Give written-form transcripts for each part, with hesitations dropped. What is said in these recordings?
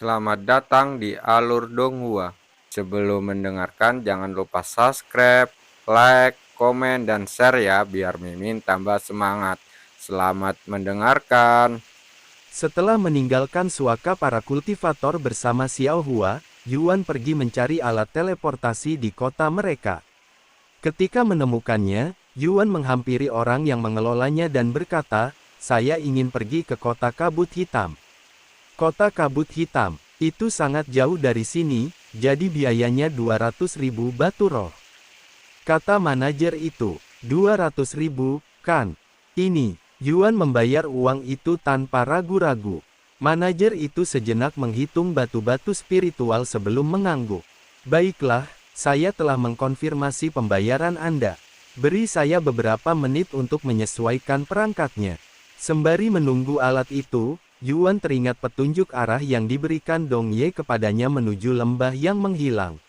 Selamat datang di Alur Donghua. Sebelum mendengarkan, jangan lupa subscribe, like, komen, dan share ya, biar Mimin tambah semangat. Selamat mendengarkan. Setelah meninggalkan suaka para kultivator bersama Xiao Hua, Yuan pergi mencari alat teleportasi di kota mereka. Ketika menemukannya, Yuan menghampiri orang yang mengelolanya dan berkata, "Saya ingin pergi ke kota kabut hitam." Kota kabut hitam, itu sangat jauh dari sini, jadi biayanya 200.000 batu roh. Kata manajer itu, 200.000, kan? Ini, Yuan membayar uang itu tanpa ragu-ragu. Manajer itu sejenak menghitung batu-batu spiritual sebelum mengangguk. Baiklah, saya telah mengkonfirmasi pembayaran Anda. Beri saya beberapa menit untuk menyesuaikan perangkatnya. Sembari menunggu alat itu, Yuan teringat petunjuk arah yang diberikan Dong Ye kepadanya menuju lembah yang menghilang.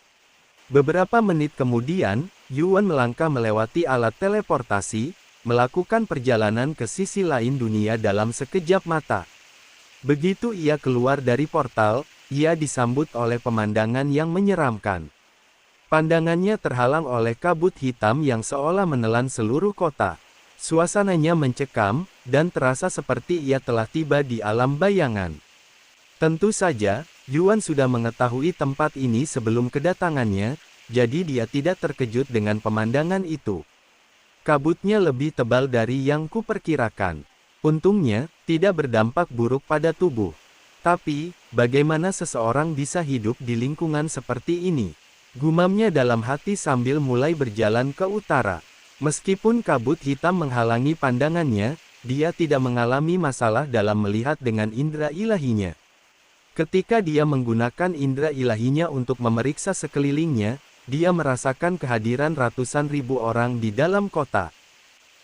Beberapa menit kemudian, Yuan melangkah melewati alat teleportasi, melakukan perjalanan ke sisi lain dunia dalam sekejap mata. Begitu ia keluar dari portal, ia disambut oleh pemandangan yang menyeramkan. Pandangannya terhalang oleh kabut hitam yang seolah menelan seluruh kota. Suasananya mencekam, dan terasa seperti ia telah tiba di alam bayangan. Tentu saja, Yuan sudah mengetahui tempat ini sebelum kedatangannya, jadi dia tidak terkejut dengan pemandangan itu. Kabutnya lebih tebal dari yang kuperkirakan. Untungnya, tidak berdampak buruk pada tubuh. Tapi, bagaimana seseorang bisa hidup di lingkungan seperti ini? Gumamnya dalam hati sambil mulai berjalan ke utara. Meskipun kabut hitam menghalangi pandangannya, dia tidak mengalami masalah dalam melihat dengan indera ilahinya. Ketika dia menggunakan indera ilahinya untuk memeriksa sekelilingnya, dia merasakan kehadiran ratusan ribu orang di dalam kota.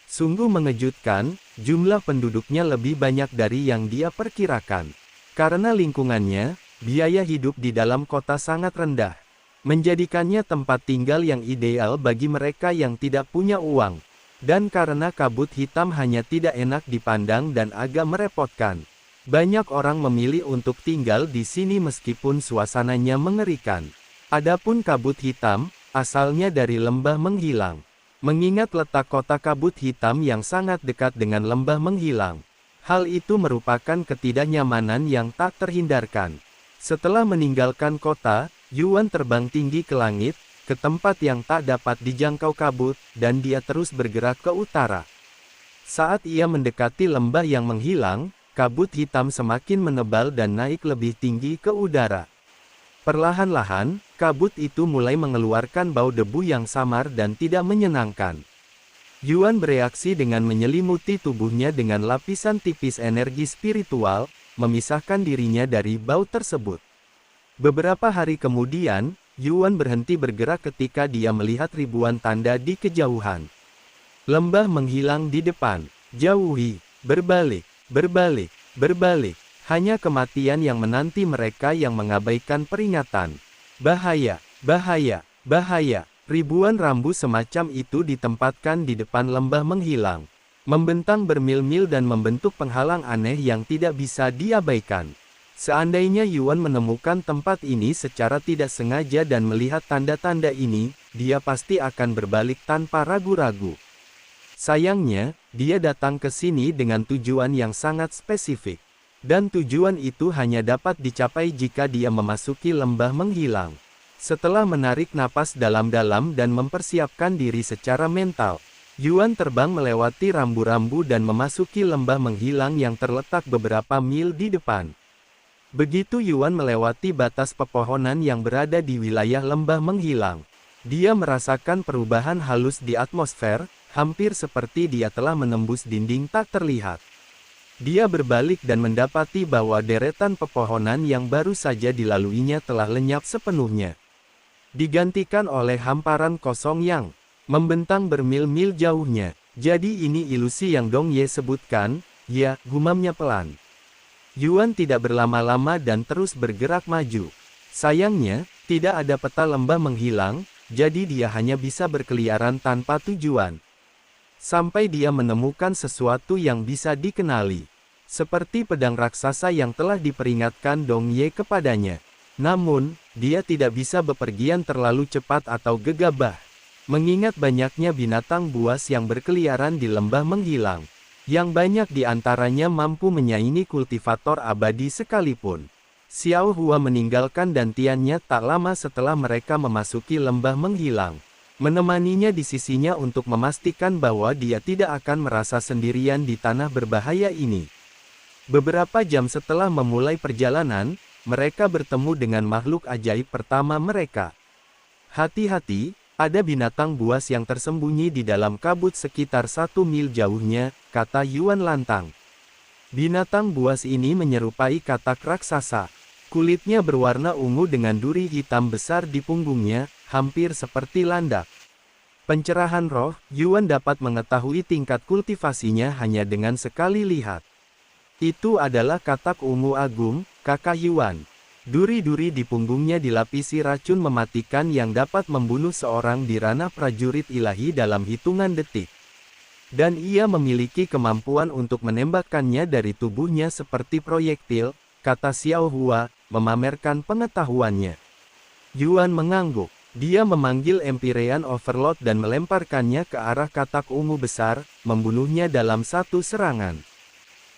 Sungguh mengejutkan, jumlah penduduknya lebih banyak dari yang dia perkirakan. Karena lingkungannya, biaya hidup di dalam kota sangat rendah, menjadikannya tempat tinggal yang ideal bagi mereka yang tidak punya uang. Dan karena kabut hitam hanya tidak enak dipandang dan agak merepotkan, banyak orang memilih untuk tinggal di sini meskipun suasananya mengerikan. Adapun kabut hitam, asalnya dari lembah menghilang. Mengingat letak kota kabut hitam yang sangat dekat dengan lembah menghilang, hal itu merupakan ketidaknyamanan yang tak terhindarkan. Setelah meninggalkan kota, Yuan terbang tinggi ke langit, ke tempat yang tak dapat dijangkau kabut, dan dia terus bergerak ke utara. Saat ia mendekati lembah yang menghilang, kabut hitam semakin menebal dan naik lebih tinggi ke udara. Perlahan-lahan, kabut itu mulai mengeluarkan bau debu yang samar dan tidak menyenangkan. Yuan bereaksi dengan menyelimuti tubuhnya dengan lapisan tipis energi spiritual, memisahkan dirinya dari bau tersebut. Beberapa hari kemudian, Yuan berhenti bergerak ketika dia melihat ribuan tanda di kejauhan. Lembah menghilang di depan. Jauhi, berbalik, berbalik, berbalik. Hanya kematian yang menanti mereka yang mengabaikan peringatan. Bahaya, bahaya, bahaya. Ribuan rambu semacam itu ditempatkan di depan lembah menghilang, membentang bermil-mil dan membentuk penghalang aneh yang tidak bisa diabaikan. Seandainya Yuan menemukan tempat ini secara tidak sengaja dan melihat tanda-tanda ini, dia pasti akan berbalik tanpa ragu-ragu. Sayangnya, dia datang ke sini dengan tujuan yang sangat spesifik. Dan tujuan itu hanya dapat dicapai jika dia memasuki lembah menghilang. Setelah menarik napas dalam-dalam dan mempersiapkan diri secara mental, Yuan terbang melewati rambu-rambu dan memasuki lembah menghilang yang terletak beberapa mil di depan. Begitu Yuan melewati batas pepohonan yang berada di wilayah lembah menghilang, dia merasakan perubahan halus di atmosfer, hampir seperti dia telah menembus dinding tak terlihat. Dia berbalik dan mendapati bahwa deretan pepohonan yang baru saja dilaluinya telah lenyap sepenuhnya, digantikan oleh hamparan kosong yang membentang bermil-mil jauhnya. Jadi ini ilusi yang Dong Ye sebutkan, ya, gumamnya pelan. Yuan tidak berlama-lama dan terus bergerak maju. Sayangnya, tidak ada peta lembah menghilang, jadi dia hanya bisa berkeliaran tanpa tujuan. Sampai dia menemukan sesuatu yang bisa dikenali. seperti pedang raksasa yang telah diperingatkan Dong Ye kepadanya. Namun, dia tidak bisa bepergian terlalu cepat atau gegabah, mengingat banyaknya binatang buas yang berkeliaran di lembah menghilang, yang banyak di antaranya mampu menyaingi kultivator abadi sekalipun. Xiao Hua meninggalkan dantiannya tak lama setelah mereka memasuki lembah menghilang, menemaninya di sisinya untuk memastikan bahwa dia tidak akan merasa sendirian di tanah berbahaya ini. Beberapa jam setelah memulai perjalanan, mereka bertemu dengan makhluk ajaib pertama mereka. Hati-hati, ada binatang buas yang tersembunyi di dalam kabut sekitar 1 mil jauhnya, kata Yuan lantang. Binatang buas ini menyerupai katak raksasa. Kulitnya berwarna ungu dengan duri hitam besar di punggungnya, hampir seperti landak. Pencerahan roh, Yuan dapat mengetahui tingkat kultivasinya hanya dengan sekali lihat. Itu adalah katak ungu agung, kakak Yuan. Duri-duri di punggungnya dilapisi racun mematikan yang dapat membunuh seorang di ranah prajurit ilahi dalam hitungan detik. Dan ia memiliki kemampuan untuk menembakkannya dari tubuhnya seperti proyektil, kata Xiao Hua, memamerkan pengetahuannya. Yuan mengangguk. Dia memanggil Empyrean Overlord dan melemparkannya ke arah katak ungu besar, membunuhnya dalam satu serangan.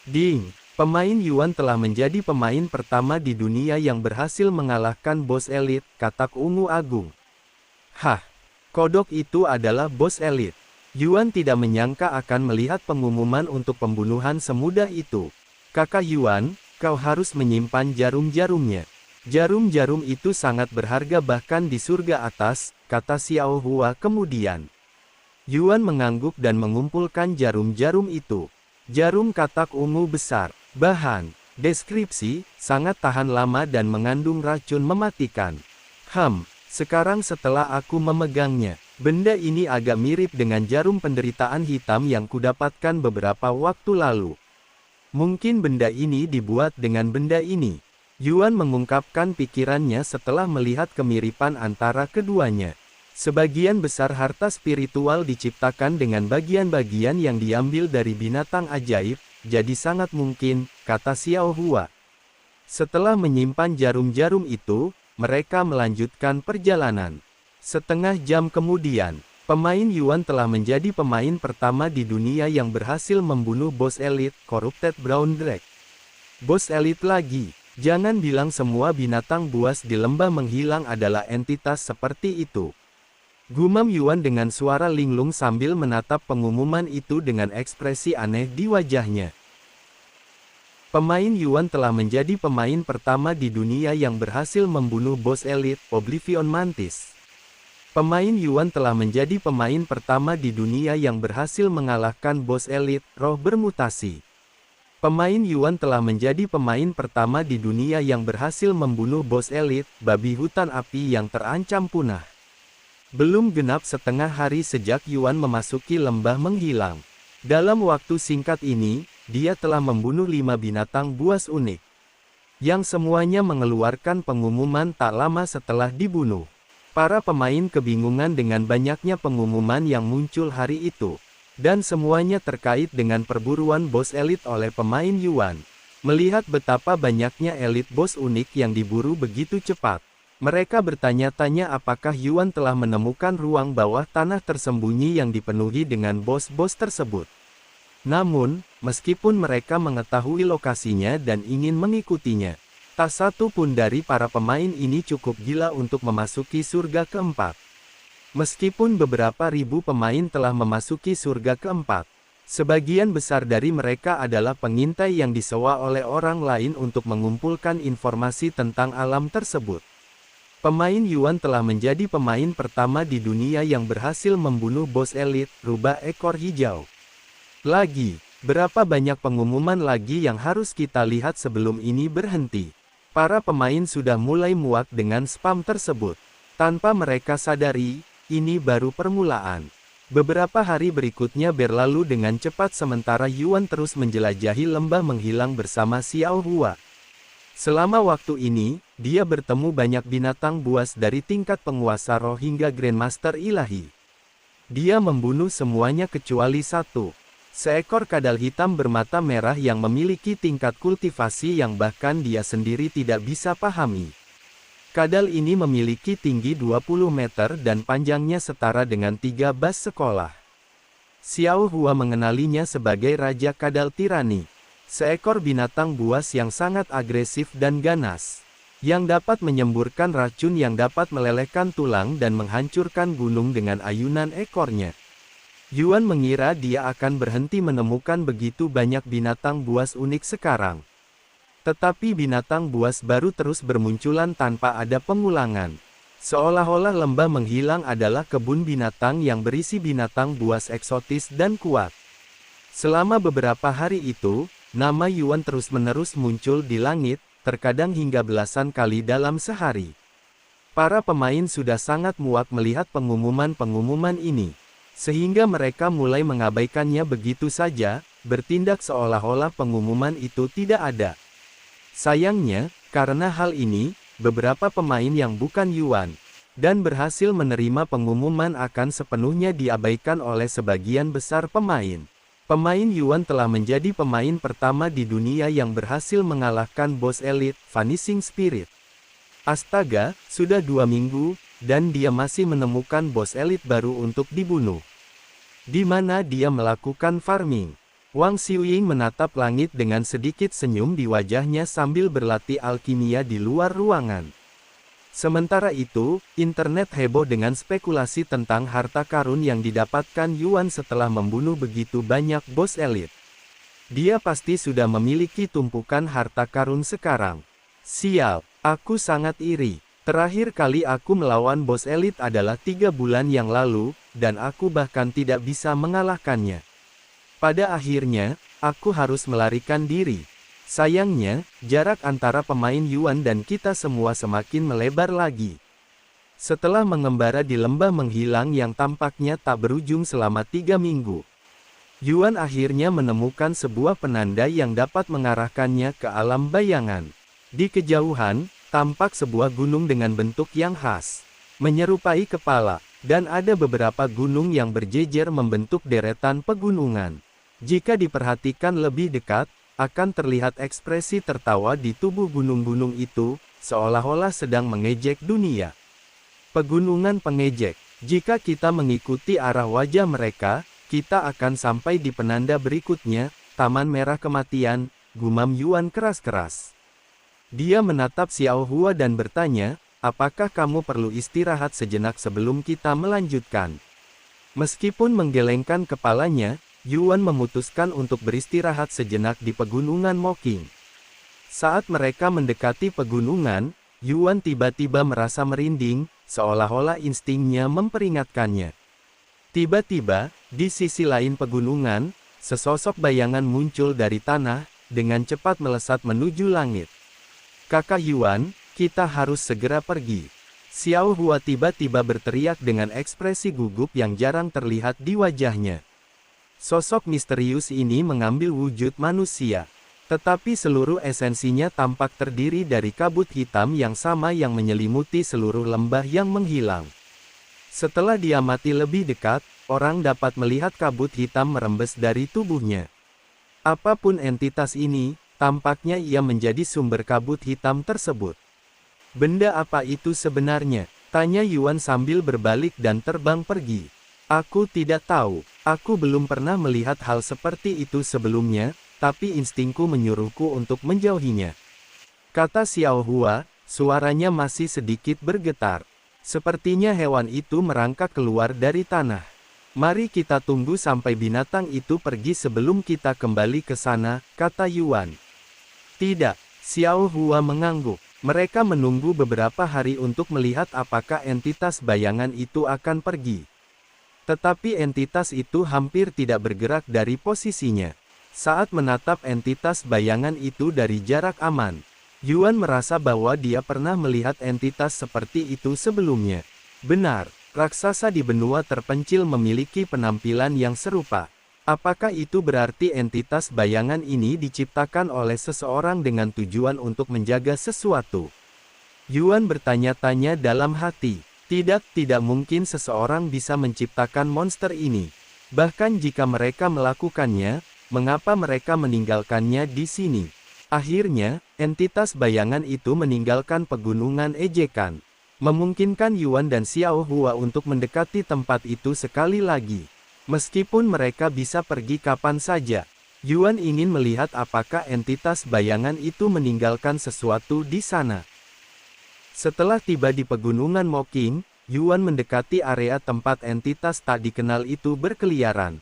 Ding! Pemain Yuan telah menjadi pemain pertama di dunia yang berhasil mengalahkan bos elit, katak ungu agung. Hah! Kodok itu adalah bos elit. Yuan tidak menyangka akan melihat pengumuman untuk pembunuhan semudah itu. Kakak Yuan, kau harus menyimpan jarum-jarumnya. Jarum-jarum itu sangat berharga bahkan di surga atas, kata Xiao Hua kemudian. Yuan mengangguk dan mengumpulkan jarum-jarum itu. Jarum katak ungu besar. Bahan, deskripsi, sangat tahan lama dan mengandung racun mematikan. Sekarang setelah aku memegangnya, benda ini agak mirip dengan jarum penderitaan hitam yang kudapatkan beberapa waktu lalu. Mungkin benda ini dibuat dengan benda ini. Yuan mengungkapkan pikirannya setelah melihat kemiripan antara keduanya. Sebagian besar harta spiritual diciptakan dengan bagian-bagian yang diambil dari binatang ajaib, jadi sangat mungkin, kata Xiao Hua. Setelah menyimpan jarum-jarum itu, mereka melanjutkan perjalanan. Setengah jam kemudian, pemain Yuan telah menjadi pemain pertama di dunia yang berhasil membunuh bos elit, Corrupted Brown Drake. Bos elit lagi, jangan bilang semua binatang buas di lembah menghilang adalah entitas seperti itu. Gumam Yuan dengan suara linglung sambil menatap pengumuman itu dengan ekspresi aneh di wajahnya. Pemain Yuan telah menjadi pemain pertama di dunia yang berhasil membunuh bos elit, Oblivion Mantis. Pemain Yuan telah menjadi pemain pertama di dunia yang berhasil mengalahkan bos elit, Roh Bermutasi. Pemain Yuan telah menjadi pemain pertama di dunia yang berhasil membunuh bos elit, Babi Hutan Api yang terancam punah. Belum genap setengah hari sejak Yuan memasuki lembah menghilang. Dalam waktu singkat ini, dia telah membunuh 5 binatang buas unik, yang semuanya mengeluarkan pengumuman tak lama setelah dibunuh. Para pemain kebingungan dengan banyaknya pengumuman yang muncul hari itu, dan semuanya terkait dengan perburuan bos elit oleh pemain Yuan. Melihat betapa banyaknya elit bos unik yang diburu begitu cepat, mereka bertanya-tanya apakah Yuan telah menemukan ruang bawah tanah tersembunyi yang dipenuhi dengan bos-bos tersebut. Namun, meskipun mereka mengetahui lokasinya dan ingin mengikutinya, tak satu pun dari para pemain ini cukup gila untuk memasuki surga keempat. Meskipun beberapa ribu pemain telah memasuki surga keempat, sebagian besar dari mereka adalah pengintai yang disewa oleh orang lain untuk mengumpulkan informasi tentang alam tersebut. Pemain Yuan telah menjadi pemain pertama di dunia yang berhasil membunuh bos elit, rubah ekor hijau. Lagi, berapa banyak pengumuman lagi yang harus kita lihat sebelum ini berhenti? Para pemain sudah mulai muak dengan spam tersebut. Tanpa mereka sadari, ini baru permulaan. Beberapa hari berikutnya berlalu dengan cepat sementara Yuan terus menjelajahi lembah menghilang bersama Xiao Hua. Selama waktu ini, dia bertemu banyak binatang buas dari tingkat penguasa roh hingga Grandmaster ilahi. Dia membunuh semuanya kecuali satu. Seekor kadal hitam bermata merah yang memiliki tingkat kultivasi yang bahkan dia sendiri tidak bisa pahami. Kadal ini memiliki tinggi 20 meter dan panjangnya setara dengan 3 bas sekolah. Xiao Hua mengenalinya sebagai Raja Kadal Tirani. Seekor binatang buas yang sangat agresif dan ganas, yang dapat menyemburkan racun yang dapat melelehkan tulang dan menghancurkan gunung dengan ayunan ekornya. Yuan mengira dia akan berhenti menemukan begitu banyak binatang buas unik sekarang. Tetapi binatang buas baru terus bermunculan tanpa ada pengulangan. Seolah-olah lembah menghilang adalah kebun binatang yang berisi binatang buas eksotis dan kuat. Selama beberapa hari itu, nama Yuan terus-menerus muncul di langit, terkadang hingga belasan kali dalam sehari. Para pemain sudah sangat muak melihat pengumuman-pengumuman ini, sehingga mereka mulai mengabaikannya begitu saja, bertindak seolah-olah pengumuman itu tidak ada. Sayangnya, karena hal ini, beberapa pemain yang bukan Yuan, dan berhasil menerima pengumuman akan sepenuhnya diabaikan oleh sebagian besar pemain. Pemain Yuan telah menjadi pemain pertama di dunia yang berhasil mengalahkan bos elit, Vanishing Spirit. Astaga, sudah 2 minggu, dan dia masih menemukan bos elit baru untuk dibunuh. Di mana dia melakukan farming. Wang Xiuying menatap langit dengan sedikit senyum di wajahnya sambil berlatih alkimia di luar ruangan. Sementara itu, internet heboh dengan spekulasi tentang harta karun yang didapatkan Yuan setelah membunuh begitu banyak bos elit. Dia pasti sudah memiliki tumpukan harta karun sekarang. Sial, aku sangat iri. Terakhir kali aku melawan bos elit adalah 3 bulan yang lalu, dan aku bahkan tidak bisa mengalahkannya. Pada akhirnya, aku harus melarikan diri. Sayangnya, jarak antara pemain Yuan dan kita semua semakin melebar lagi. Setelah mengembara di lembah menghilang yang tampaknya tak berujung selama 3 minggu, Yuan akhirnya menemukan sebuah penanda yang dapat mengarahkannya ke alam bayangan. Di kejauhan, tampak sebuah gunung dengan bentuk yang khas, menyerupai kepala, dan ada beberapa gunung yang berjejer membentuk deretan pegunungan. Jika diperhatikan lebih dekat, akan terlihat ekspresi tertawa di tubuh gunung-gunung itu, seolah-olah sedang mengejek dunia. Pegunungan pengejek. Jika kita mengikuti arah wajah mereka, kita akan sampai di penanda berikutnya, Taman Merah Kematian, gumam Yuan keras-keras. Dia menatap Xiao Hua dan bertanya, apakah kamu perlu istirahat sejenak sebelum kita melanjutkan? Meskipun menggelengkan kepalanya, Yuan memutuskan untuk beristirahat sejenak di pegunungan Moking. Saat mereka mendekati pegunungan, Yuan tiba-tiba merasa merinding, seolah-olah instingnya memperingatkannya. Tiba-tiba, di sisi lain pegunungan, sesosok bayangan muncul dari tanah, dengan cepat melesat menuju langit. Kakak Yuan, kita harus segera pergi. Xiao Hua tiba-tiba berteriak dengan ekspresi gugup yang jarang terlihat di wajahnya. Sosok misterius ini mengambil wujud manusia, tetapi seluruh esensinya tampak terdiri dari kabut hitam yang sama yang menyelimuti seluruh lembah yang menghilang. Setelah diamati lebih dekat, orang dapat melihat kabut hitam merembes dari tubuhnya. Apapun entitas ini, tampaknya ia menjadi sumber kabut hitam tersebut. Benda apa itu sebenarnya? Tanya Yuan sambil berbalik dan terbang pergi. Aku tidak tahu, aku belum pernah melihat hal seperti itu sebelumnya, tapi instingku menyuruhku untuk menjauhinya. Kata Xiao Hua, suaranya masih sedikit bergetar. Sepertinya hewan itu merangkak keluar dari tanah. Mari kita tunggu sampai binatang itu pergi sebelum kita kembali ke sana, kata Yuan. Tidak, Xiao Hua mengangguk. Mereka menunggu beberapa hari untuk melihat apakah entitas bayangan itu akan pergi. Tetapi entitas itu hampir tidak bergerak dari posisinya. Saat menatap entitas bayangan itu dari jarak aman, Yuan merasa bahwa dia pernah melihat entitas seperti itu sebelumnya. Benar, raksasa di benua terpencil memiliki penampilan yang serupa. Apakah itu berarti entitas bayangan ini diciptakan oleh seseorang dengan tujuan untuk menjaga sesuatu? Yuan bertanya-tanya dalam hati. Tidak mungkin seseorang bisa menciptakan monster ini. Bahkan jika mereka melakukannya, mengapa mereka meninggalkannya di sini? Akhirnya, entitas bayangan itu meninggalkan pegunungan ejekan. Memungkinkan Yuan dan Xiao Hua untuk mendekati tempat itu sekali lagi. Meskipun mereka bisa pergi kapan saja, Yuan ingin melihat apakah entitas bayangan itu meninggalkan sesuatu di sana. Setelah tiba di pegunungan Moking, Yuan mendekati area tempat entitas tak dikenal itu berkeliaran.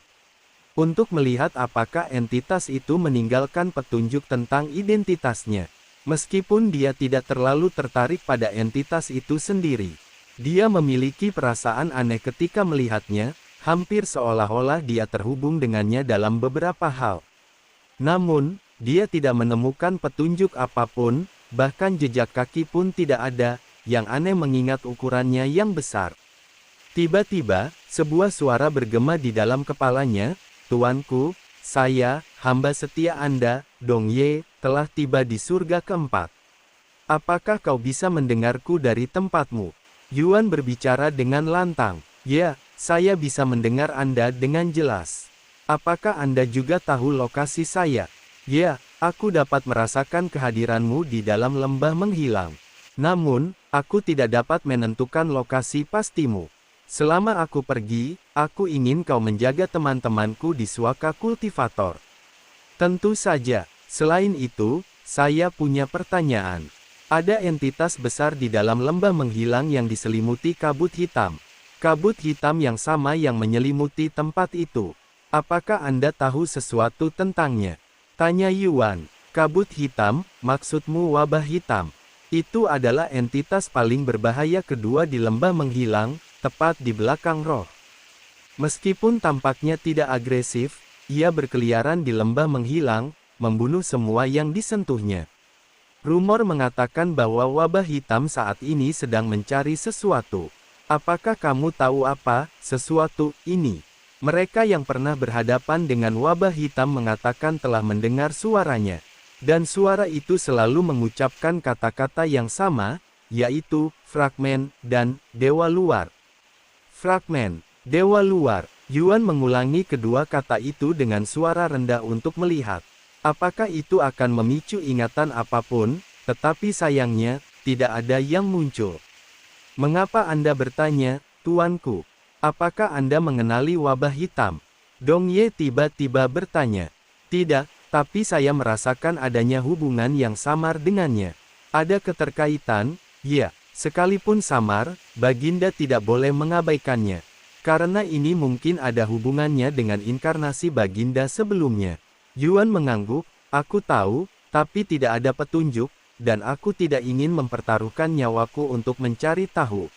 Untuk melihat apakah entitas itu meninggalkan petunjuk tentang identitasnya. Meskipun dia tidak terlalu tertarik pada entitas itu sendiri, dia memiliki perasaan aneh ketika melihatnya, hampir seolah-olah dia terhubung dengannya dalam beberapa hal. Namun, dia tidak menemukan petunjuk apapun, bahkan jejak kaki pun tidak ada, yang aneh mengingat ukurannya yang besar. Tiba-tiba, sebuah suara bergema di dalam kepalanya, "Tuanku, saya, hamba setia Anda, Dong Ye, telah tiba di surga keempat. Apakah kau bisa mendengarku dari tempatmu?" Yuan berbicara dengan lantang. "Ya, saya bisa mendengar Anda dengan jelas. Apakah Anda juga tahu lokasi saya?" "Ya, aku dapat merasakan kehadiranmu di dalam lembah menghilang. Namun, aku tidak dapat menentukan lokasi pastimu. Selama aku pergi, aku ingin kau menjaga teman-temanku di Suaka Kultivator." "Tentu saja. Selain itu, saya punya pertanyaan. Ada entitas besar di dalam lembah menghilang yang diselimuti kabut hitam. Kabut hitam yang sama yang menyelimuti tempat itu. Apakah Anda tahu sesuatu tentangnya?" Tanya Yuan. "Kabut hitam, maksudmu wabah hitam? Itu adalah entitas paling berbahaya kedua di lembah menghilang, tepat di belakang roh. Meskipun tampaknya tidak agresif, ia berkeliaran di lembah menghilang, membunuh semua yang disentuhnya. Rumor mengatakan bahwa wabah hitam saat ini sedang mencari sesuatu. Apakah kamu tahu apa, sesuatu ini?" Mereka yang pernah berhadapan dengan wabah hitam mengatakan telah mendengar suaranya. Dan suara itu selalu mengucapkan kata-kata yang sama, yaitu, fragmen, dan, dewa luar. Fragmen, dewa luar. Yuan mengulangi kedua kata itu dengan suara rendah untuk melihat apakah itu akan memicu ingatan apapun, tetapi sayangnya, tidak ada yang muncul. "Mengapa Anda bertanya, Tuanku? Apakah Anda mengenali wabah hitam?" Dong Ye tiba-tiba bertanya. "Tidak, tapi saya merasakan adanya hubungan yang samar dengannya. Ada keterkaitan, ya, sekalipun samar, Baginda tidak boleh mengabaikannya. Karena ini mungkin ada hubungannya dengan inkarnasi Baginda sebelumnya." Yuan mengangguk. "Aku tahu, tapi tidak ada petunjuk, dan aku tidak ingin mempertaruhkan nyawaku untuk mencari tahu.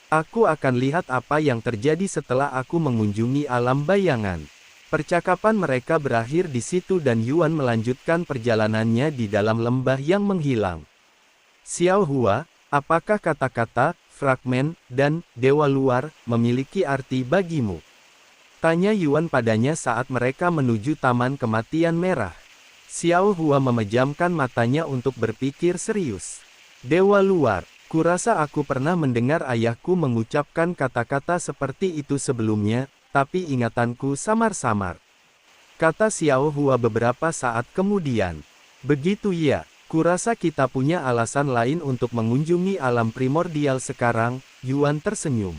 Aku akan lihat apa yang terjadi setelah aku mengunjungi alam bayangan." Percakapan mereka berakhir di situ dan Yuan melanjutkan perjalanannya di dalam lembah yang menghilang. "Xiao Hua, apakah kata-kata, fragmen, dan dewa luar memiliki arti bagimu?" Tanya Yuan padanya saat mereka menuju Taman Kematian Merah. Xiao Hua memejamkan matanya untuk berpikir serius. "Dewa luar, kurasa aku pernah mendengar ayahku mengucapkan kata-kata seperti itu sebelumnya, tapi ingatanku samar-samar," kata Xiao Hua beberapa saat kemudian. "Begitu ya, kurasa kita punya alasan lain untuk mengunjungi alam primordial sekarang." Yuan tersenyum.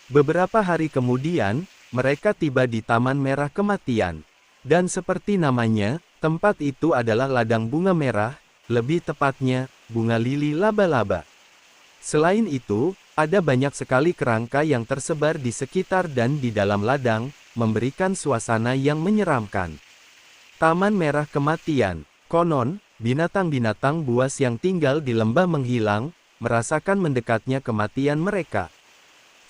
Beberapa hari kemudian, mereka tiba di Taman Merah Kematian. Dan seperti namanya, tempat itu adalah ladang bunga merah, lebih tepatnya, bunga lili laba-laba. Selain itu, ada banyak sekali kerangka yang tersebar di sekitar dan di dalam ladang, memberikan suasana yang menyeramkan. Taman Merah Kematian. Konon, binatang-binatang buas yang tinggal di lembah menghilang, merasakan mendekatnya kematian mereka.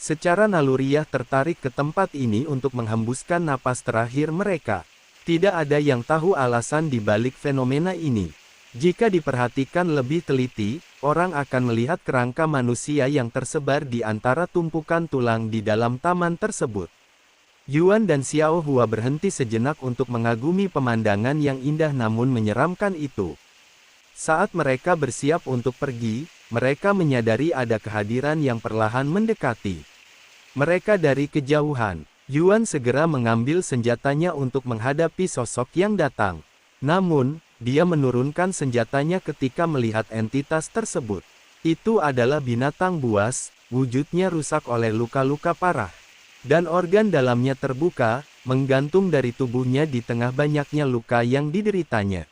Secara naluriah tertarik ke tempat ini untuk menghembuskan napas terakhir mereka. Tidak ada yang tahu alasan di balik fenomena ini. Jika diperhatikan lebih teliti, orang akan melihat kerangka manusia yang tersebar di antara tumpukan tulang di dalam taman tersebut. Yuan dan Xiao Hua berhenti sejenak untuk mengagumi pemandangan yang indah namun menyeramkan itu. Saat mereka bersiap untuk pergi, mereka menyadari ada kehadiran yang perlahan mendekati mereka dari kejauhan. Yuan segera mengambil senjatanya untuk menghadapi sosok yang datang. Namun, dia menurunkan senjatanya ketika melihat entitas tersebut. Itu adalah binatang buas, wujudnya rusak oleh luka-luka parah. Dan organ dalamnya terbuka, menggantung dari tubuhnya di tengah banyaknya luka yang dideritanya.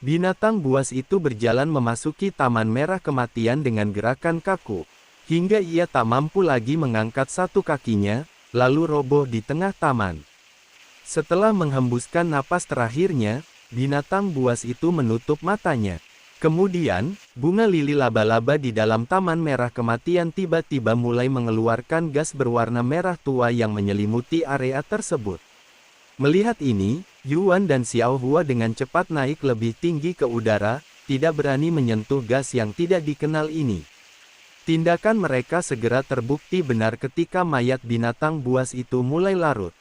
Binatang buas itu berjalan memasuki Taman Merah Kematian dengan gerakan kaku, hingga ia tak mampu lagi mengangkat satu kakinya, lalu roboh di tengah taman. Setelah menghembuskan napas terakhirnya, binatang buas itu menutup matanya. Kemudian, bunga lili laba-laba di dalam Taman Merah Kematian tiba-tiba mulai mengeluarkan gas berwarna merah tua yang menyelimuti area tersebut. Melihat ini, Yuan dan Xiao Hua dengan cepat naik lebih tinggi ke udara, tidak berani menyentuh gas yang tidak dikenal ini. Tindakan mereka segera terbukti benar ketika mayat binatang buas itu mulai larut.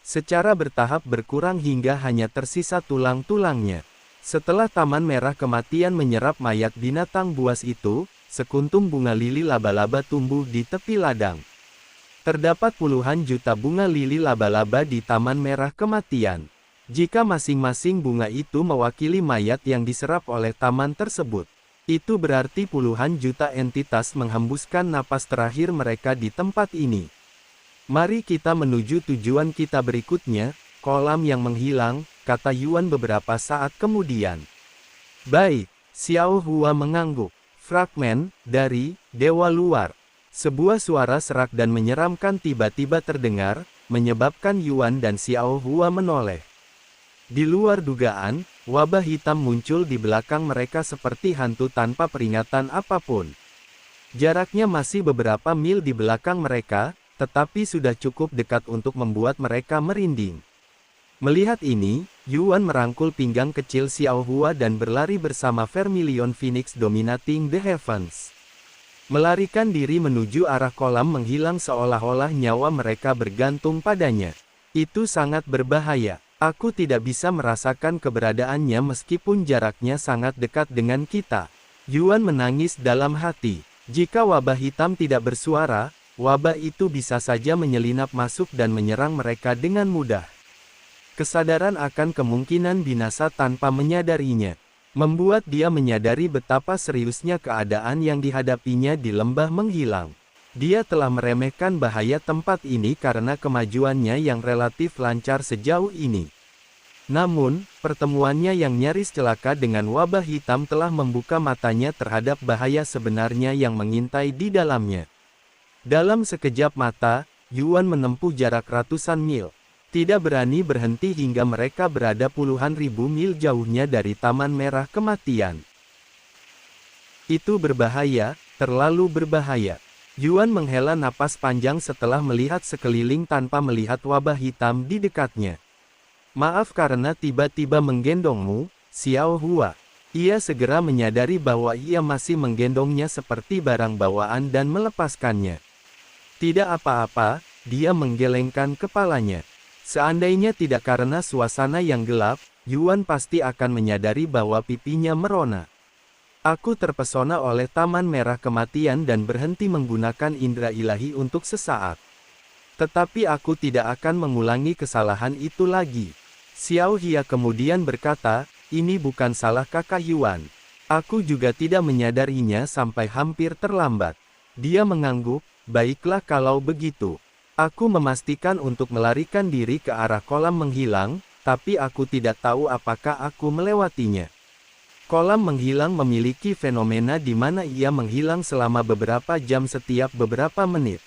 Secara bertahap berkurang hingga hanya tersisa tulang-tulangnya. Setelah Taman Merah Kematian menyerap mayat binatang buas itu, sekuntum bunga lili laba-laba tumbuh di tepi ladang. Terdapat puluhan juta bunga lili laba-laba di Taman Merah Kematian. Jika masing-masing bunga itu mewakili mayat yang diserap oleh taman tersebut, itu berarti puluhan juta entitas menghembuskan napas terakhir mereka di tempat ini. Mari kita menuju tujuan kita berikutnya, kolam yang menghilang, kata Yuan beberapa saat kemudian. Baik, Xiao Hua mengangguk. Fragmen, dari, Dewa Luar. Sebuah suara serak dan menyeramkan tiba-tiba terdengar, menyebabkan Yuan dan Xiao Hua menoleh. Di luar dugaan, wabah hitam muncul di belakang mereka seperti hantu tanpa peringatan apapun. Jaraknya masih beberapa mil di belakang mereka, tetapi sudah cukup dekat untuk membuat mereka merinding. Melihat ini, Yuan merangkul pinggang kecil Xiao Hua dan berlari bersama Vermilion Phoenix Dominating the Heavens. Melarikan diri menuju arah kolam menghilang seolah-olah nyawa mereka bergantung padanya. Itu sangat berbahaya. Aku tidak bisa merasakan keberadaannya meskipun jaraknya sangat dekat dengan kita. Yuan menangis dalam hati. Jika wabah hitam tidak bersuara, wabah itu bisa saja menyelinap masuk dan menyerang mereka dengan mudah. Kesadaran akan kemungkinan binasa tanpa menyadarinya membuat dia menyadari betapa seriusnya keadaan yang dihadapinya di lembah menghilang. Dia telah meremehkan bahaya tempat ini karena kemajuannya yang relatif lancar sejauh ini. Namun, pertemuannya yang nyaris celaka dengan wabah hitam telah membuka matanya terhadap bahaya sebenarnya yang mengintai di dalamnya. Dalam sekejap mata, Yuan menempuh jarak ratusan mil. Tidak berani berhenti hingga mereka berada puluhan ribu mil jauhnya dari Taman Merah Kematian. Itu berbahaya, terlalu berbahaya. Yuan menghela napas panjang setelah melihat sekeliling tanpa melihat wabah hitam di dekatnya. Maaf karena tiba-tiba menggendongmu, Xiao Hua. Ia segera menyadari bahwa ia masih menggendongnya seperti barang bawaan dan melepaskannya. Tidak apa-apa, dia menggelengkan kepalanya. Seandainya tidak karena suasana yang gelap, Yuan pasti akan menyadari bahwa pipinya merona. Aku terpesona oleh Taman Merah Kematian dan berhenti menggunakan indera ilahi untuk sesaat. Tetapi aku tidak akan mengulangi kesalahan itu lagi. Xiao Hia kemudian berkata, ini bukan salah kakak Yuan. Aku juga tidak menyadarinya sampai hampir terlambat. Dia mengangguk, baiklah kalau begitu. Aku memastikan untuk melarikan diri ke arah kolam menghilang, tapi aku tidak tahu apakah aku melewatinya. Kolam menghilang memiliki fenomena di mana ia menghilang selama beberapa jam setiap beberapa menit.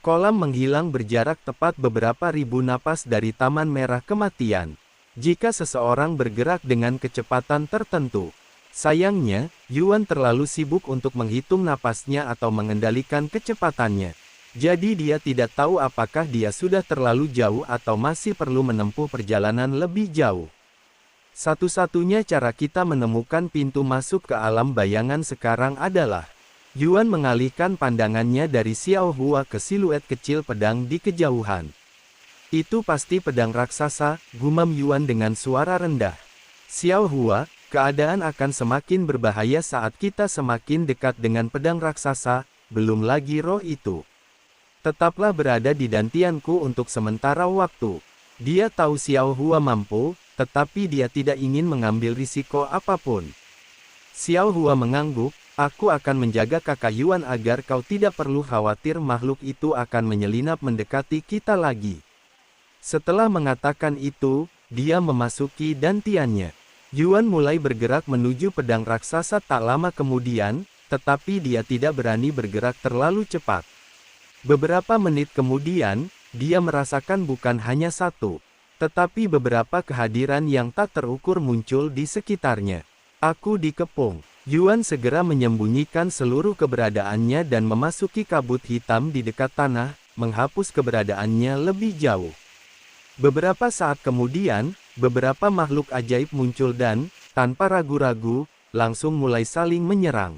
Kolam menghilang berjarak tepat beberapa ribu napas dari Taman Merah Kematian. Jika seseorang bergerak dengan kecepatan tertentu. Sayangnya, Yuan terlalu sibuk untuk menghitung napasnya atau mengendalikan kecepatannya. Jadi dia tidak tahu apakah dia sudah terlalu jauh atau masih perlu menempuh perjalanan lebih jauh. Satu-satunya cara kita menemukan pintu masuk ke alam bayangan sekarang adalah Yuan mengalihkan pandangannya dari Xiao Hua ke siluet kecil pedang di kejauhan. Itu pasti pedang raksasa, gumam Yuan dengan suara rendah. Xiao Hua, keadaan akan semakin berbahaya saat kita semakin dekat dengan pedang raksasa, belum lagi roh itu. Tetaplah berada di dantianku untuk sementara waktu. Dia tahu Xiao Hua mampu, tetapi dia tidak ingin mengambil risiko apapun. Xiao Hua mengangguk, aku akan menjaga kakak Yuan agar kau tidak perlu khawatir makhluk itu akan menyelinap mendekati kita lagi. Setelah mengatakan itu, dia memasuki dantiannya. Yuan mulai bergerak menuju pedang raksasa tak lama kemudian, tetapi dia tidak berani bergerak terlalu cepat. Beberapa menit kemudian, dia merasakan bukan hanya satu, tetapi beberapa kehadiran yang tak terukur muncul di sekitarnya. Aku dikepung. Yuan segera menyembunyikan seluruh keberadaannya dan memasuki kabut hitam di dekat tanah, menghapus keberadaannya lebih jauh. Beberapa saat kemudian, beberapa makhluk ajaib muncul dan, tanpa ragu-ragu, langsung mulai saling menyerang.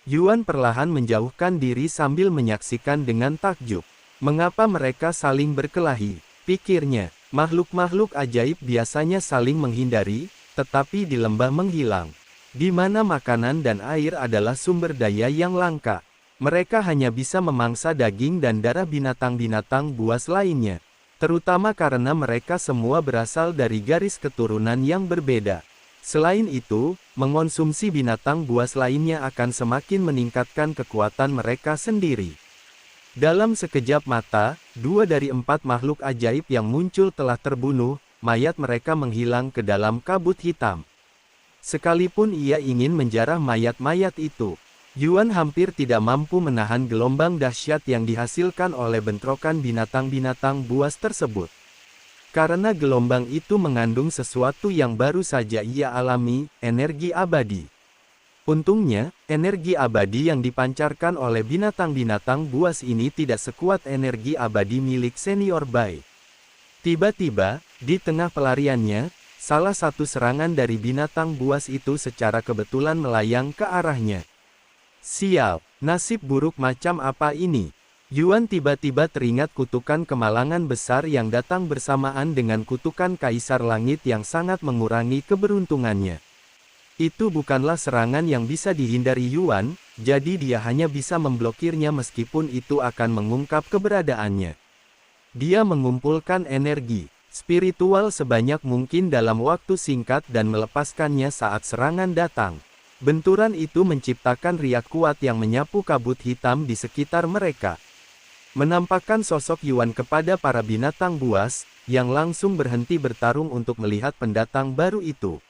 Yuan perlahan menjauhkan diri sambil menyaksikan dengan takjub. Mengapa mereka saling berkelahi? Pikirnya, makhluk-makhluk ajaib biasanya saling menghindari, tetapi di lembah menghilang, di mana makanan dan air adalah sumber daya yang langka. Mereka hanya bisa memangsa daging dan darah binatang-binatang buas lainnya, terutama karena mereka semua berasal dari garis keturunan yang berbeda. Selain itu, mengonsumsi binatang buas lainnya akan semakin meningkatkan kekuatan mereka sendiri. Dalam sekejap mata, 2 dari 4 makhluk ajaib yang muncul telah terbunuh, mayat mereka menghilang ke dalam kabut hitam. Sekalipun ia ingin menjarah mayat-mayat itu, Yuan hampir tidak mampu menahan gelombang dahsyat yang dihasilkan oleh bentrokan binatang-binatang buas tersebut. Karena gelombang itu mengandung sesuatu yang baru saja ia alami, energi abadi. Untungnya, energi abadi yang dipancarkan oleh binatang-binatang buas ini tidak sekuat energi abadi milik senior Bai. Tiba-tiba, di tengah pelariannya, salah satu serangan dari binatang buas itu secara kebetulan melayang ke arahnya. Sial, nasib buruk macam apa ini? Yuan tiba-tiba teringat kutukan kemalangan besar yang datang bersamaan dengan kutukan Kaisar Langit yang sangat mengurangi keberuntungannya. Itu bukanlah serangan yang bisa dihindari Yuan, jadi dia hanya bisa memblokirnya meskipun itu akan mengungkap keberadaannya. Dia mengumpulkan energi spiritual sebanyak mungkin dalam waktu singkat dan melepaskannya saat serangan datang. Benturan itu menciptakan riak kuat yang menyapu kabut hitam di sekitar mereka. Menampakkan sosok Yuan kepada para binatang buas, yang langsung berhenti bertarung untuk melihat pendatang baru itu.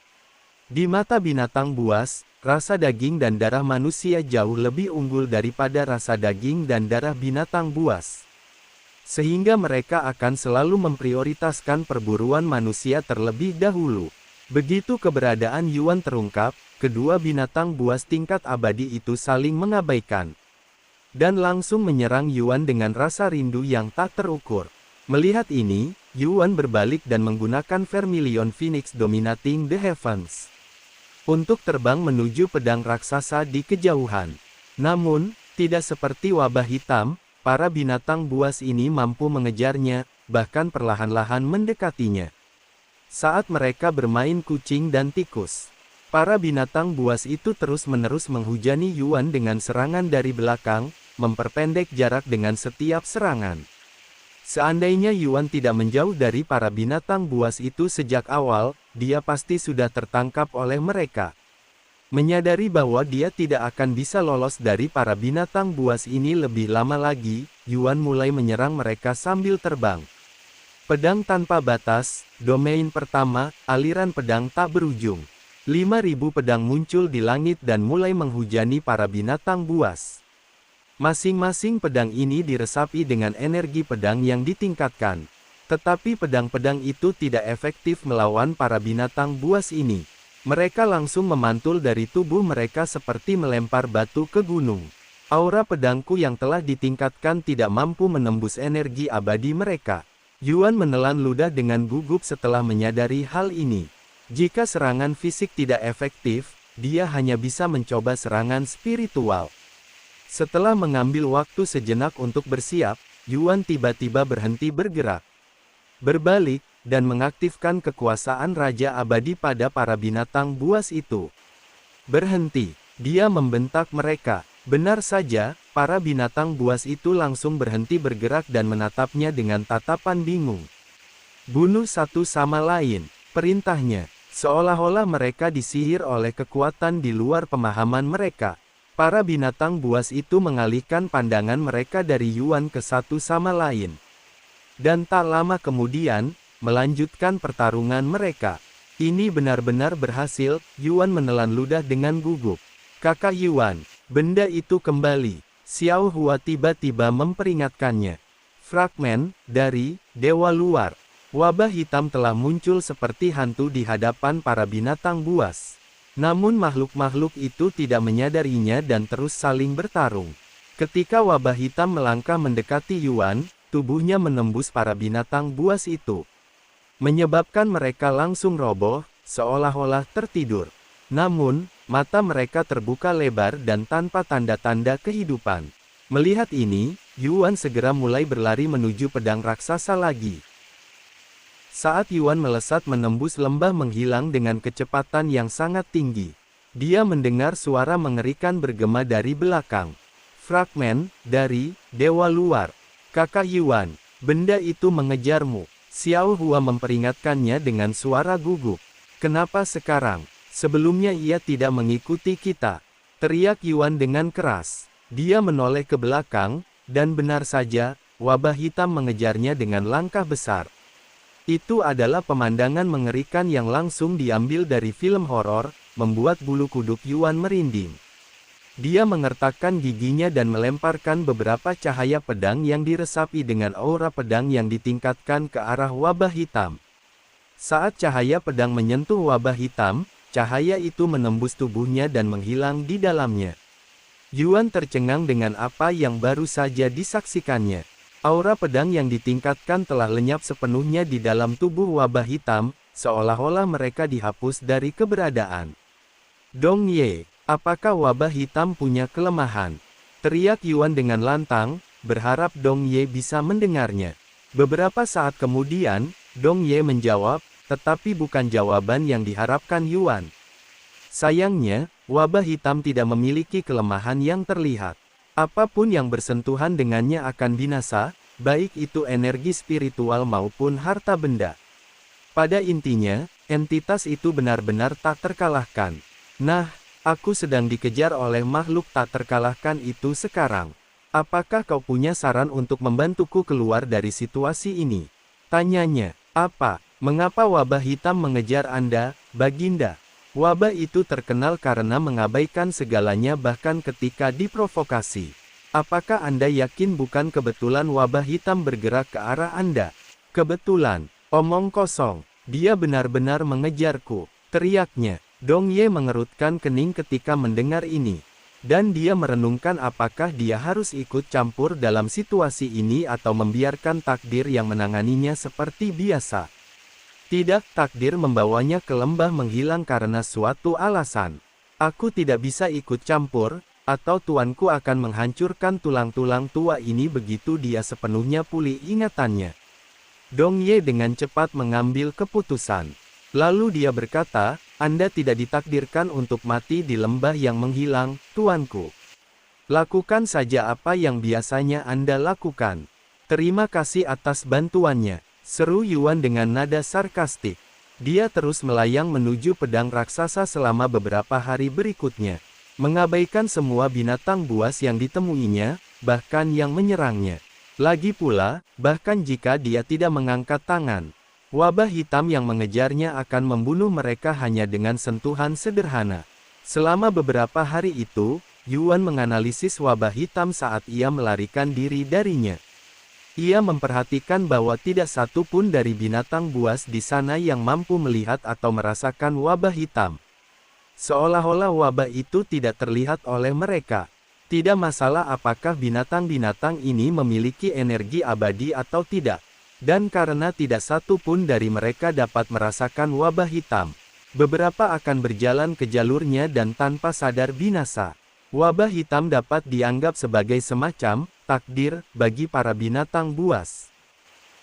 Di mata binatang buas, rasa daging dan darah manusia jauh lebih unggul daripada rasa daging dan darah binatang buas. Sehingga mereka akan selalu memprioritaskan perburuan manusia terlebih dahulu. Begitu keberadaan Yuan terungkap, kedua binatang buas tingkat abadi itu saling mengabaikan dan langsung menyerang Yuan dengan rasa rindu yang tak terukur. Melihat ini, Yuan berbalik dan menggunakan Vermilion Phoenix Dominating the Heavens untuk terbang menuju pedang raksasa di kejauhan. Namun, tidak seperti wabah hitam, para binatang buas ini mampu mengejarnya, bahkan perlahan-lahan mendekatinya. Saat mereka bermain kucing dan tikus, para binatang buas itu terus-menerus menghujani Yuan dengan serangan dari belakang, memperpendek jarak dengan setiap serangan. Seandainya Yuan tidak menjauh dari para binatang buas itu sejak awal, dia pasti sudah tertangkap oleh mereka. Menyadari bahwa dia tidak akan bisa lolos dari para binatang buas ini lebih lama lagi, Yuan mulai menyerang mereka sambil terbang. Pedang tanpa batas, domain pertama, aliran pedang tak berujung. 5.000 pedang muncul di langit dan mulai menghujani para binatang buas. Masing-masing pedang ini diresapi dengan energi pedang yang ditingkatkan. Tetapi pedang-pedang itu tidak efektif melawan para binatang buas ini. Mereka langsung memantul dari tubuh mereka seperti melempar batu ke gunung. Aura pedangku yang telah ditingkatkan tidak mampu menembus energi abadi mereka. Yuan menelan ludah dengan gugup setelah menyadari hal ini. Jika serangan fisik tidak efektif, dia hanya bisa mencoba serangan spiritual. Setelah mengambil waktu sejenak untuk bersiap, Yuan tiba-tiba berhenti bergerak, berbalik, dan mengaktifkan kekuasaan Raja Abadi pada para binatang buas itu. Berhenti, dia membentak mereka. Benar saja, para binatang buas itu langsung berhenti bergerak dan menatapnya dengan tatapan bingung. Bunuh satu sama lain, perintahnya. Seolah-olah mereka disihir oleh kekuatan di luar pemahaman mereka. Para binatang buas itu mengalihkan pandangan mereka dari Yuan ke satu sama lain. Dan tak lama kemudian, melanjutkan pertarungan mereka. Ini benar-benar berhasil, Yuan menelan ludah dengan gugup. Kakak Yuan, benda itu kembali. Xiao Hua tiba-tiba memperingatkannya. Fragmen, dari, Dewa Luar. Wabah hitam telah muncul seperti hantu di hadapan para binatang buas. Namun makhluk-makhluk itu tidak menyadarinya dan terus saling bertarung. Ketika wabah hitam melangkah mendekati Yuan, tubuhnya menembus para binatang buas itu. Menyebabkan mereka langsung roboh, seolah-olah tertidur. Namun, mata mereka terbuka lebar dan tanpa tanda-tanda kehidupan. Melihat ini, Yuan segera mulai berlari menuju pedang raksasa lagi. Saat Yuan melesat menembus lembah menghilang dengan kecepatan yang sangat tinggi. Dia mendengar suara mengerikan bergema dari belakang. Fragmen, dari, Dewa Luar. Kakak Yuan, benda itu mengejarmu. Xiao Hua memperingatkannya dengan suara gugup. Kenapa sekarang? Sebelumnya ia tidak mengikuti kita. Teriak Yuan dengan keras. Dia menoleh ke belakang, dan benar saja, wabah hitam mengejarnya dengan langkah besar. Itu adalah pemandangan mengerikan yang langsung diambil dari film horor, membuat bulu kuduk Yuan merinding. Dia mengertakkan giginya dan melemparkan beberapa cahaya pedang yang diresapi dengan aura pedang yang ditingkatkan ke arah wabah hitam. Saat cahaya pedang menyentuh wabah hitam, cahaya itu menembus tubuhnya dan menghilang di dalamnya. Yuan tercengang dengan apa yang baru saja disaksikannya. Aura pedang yang ditingkatkan telah lenyap sepenuhnya di dalam tubuh wabah hitam, seolah-olah mereka dihapus dari keberadaan. Dong Ye, apakah wabah hitam punya kelemahan? Teriak Yuan dengan lantang, berharap Dong Ye bisa mendengarnya. Beberapa saat kemudian, Dong Ye menjawab, tetapi bukan jawaban yang diharapkan Yuan. Sayangnya, wabah hitam tidak memiliki kelemahan yang terlihat. Apapun yang bersentuhan dengannya akan binasa, baik itu energi spiritual maupun harta benda. Pada intinya, entitas itu benar-benar tak terkalahkan. Nah, aku sedang dikejar oleh makhluk tak terkalahkan itu sekarang. Apakah kau punya saran untuk membantuku keluar dari situasi ini? Tanyanya. Apa? Mengapa wabah hitam mengejar Anda, Baginda? Wabah itu terkenal karena mengabaikan segalanya bahkan ketika diprovokasi. Apakah Anda yakin bukan kebetulan wabah hitam bergerak ke arah Anda? Kebetulan, omong kosong. Dia benar-benar mengejarku, teriaknya. Dong Ye mengerutkan kening ketika mendengar ini. Dan dia merenungkan apakah dia harus ikut campur dalam situasi ini atau membiarkan takdir yang menanganinya seperti biasa. Tidak, takdir membawanya ke lembah menghilang karena suatu alasan. Aku tidak bisa ikut campur, atau tuanku akan menghancurkan tulang-tulang tua ini begitu dia sepenuhnya pulih ingatannya. Dong Ye dengan cepat mengambil keputusan. Lalu dia berkata, Anda tidak ditakdirkan untuk mati di lembah yang menghilang, tuanku. Lakukan saja apa yang biasanya Anda lakukan. Terima kasih atas bantuannya. Seru Yuan dengan nada sarkastik. Dia terus melayang menuju pedang raksasa selama beberapa hari berikutnya. Mengabaikan semua binatang buas yang ditemuinya, bahkan yang menyerangnya. Lagi pula, bahkan jika dia tidak mengangkat tangan, wabah hitam yang mengejarnya akan membunuh mereka hanya dengan sentuhan sederhana. Selama beberapa hari itu, Yuan menganalisis wabah hitam saat ia melarikan diri darinya. Ia memperhatikan bahwa tidak satu pun dari binatang buas di sana yang mampu melihat atau merasakan wabah hitam. Seolah-olah wabah itu tidak terlihat oleh mereka. Tidak masalah apakah binatang-binatang ini memiliki energi abadi atau tidak. Dan karena tidak satu pun dari mereka dapat merasakan wabah hitam, beberapa akan berjalan ke jalurnya dan tanpa sadar binasa. Wabah hitam dapat dianggap sebagai semacam takdir bagi para binatang buas.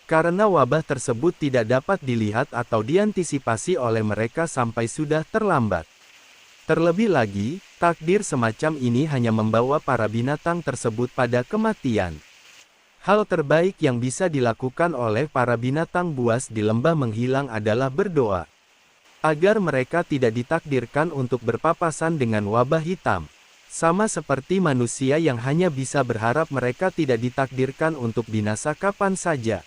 Karena wabah tersebut tidak dapat dilihat atau diantisipasi oleh mereka sampai sudah terlambat. Terlebih lagi, Takdir semacam ini hanya membawa para binatang tersebut pada kematian. Hal terbaik yang bisa dilakukan oleh para binatang buas di lembah menghilang adalah berdoa. Agar mereka tidak ditakdirkan untuk berpapasan dengan wabah hitam. Sama seperti manusia yang hanya bisa berharap mereka tidak ditakdirkan untuk binasa kapan saja.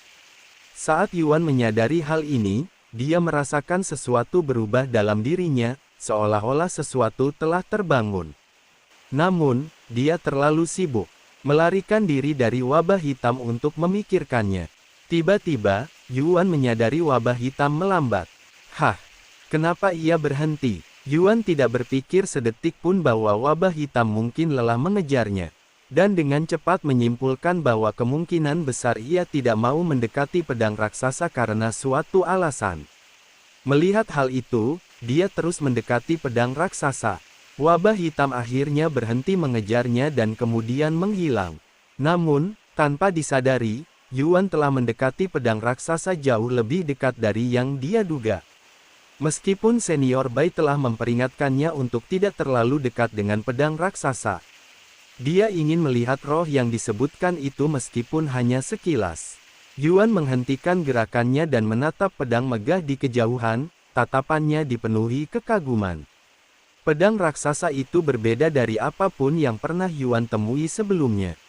Saat Yuan menyadari hal ini, dia merasakan sesuatu berubah dalam dirinya, seolah-olah sesuatu telah terbangun. Namun, dia terlalu sibuk melarikan diri dari wabah hitam untuk memikirkannya. Tiba-tiba, Yuan menyadari wabah hitam melambat. Hah, kenapa ia berhenti? Yuan tidak berpikir sedetik pun bahwa wabah hitam mungkin lelah mengejarnya. Dan dengan cepat menyimpulkan bahwa kemungkinan besar ia tidak mau mendekati pedang raksasa karena suatu alasan. Melihat hal itu, dia terus mendekati pedang raksasa. Wabah hitam akhirnya berhenti mengejarnya dan kemudian menghilang. Namun, tanpa disadari, Yuan telah mendekati pedang raksasa jauh lebih dekat dari yang dia duga. Meskipun Senior Bai telah memperingatkannya untuk tidak terlalu dekat dengan pedang raksasa. Dia ingin melihat roh yang disebutkan itu meskipun hanya sekilas. Yuan menghentikan gerakannya dan menatap pedang megah di kejauhan, tatapannya dipenuhi kekaguman. Pedang raksasa itu berbeda dari apapun yang pernah Yuan temui sebelumnya.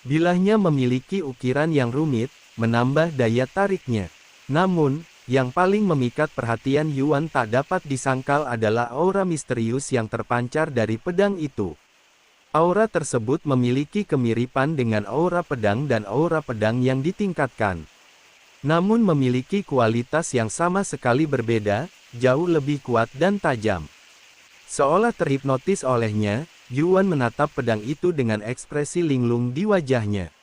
Bilahnya memiliki ukiran yang rumit, menambah daya tariknya. Namun, yang paling memikat perhatian Yuan tak dapat disangkal adalah aura misterius yang terpancar dari pedang itu. Aura tersebut memiliki kemiripan dengan aura pedang dan aura pedang yang ditingkatkan. Namun memiliki kualitas yang sama sekali berbeda, jauh lebih kuat dan tajam. Seolah terhipnotis olehnya, Yuan menatap pedang itu dengan ekspresi linglung di wajahnya.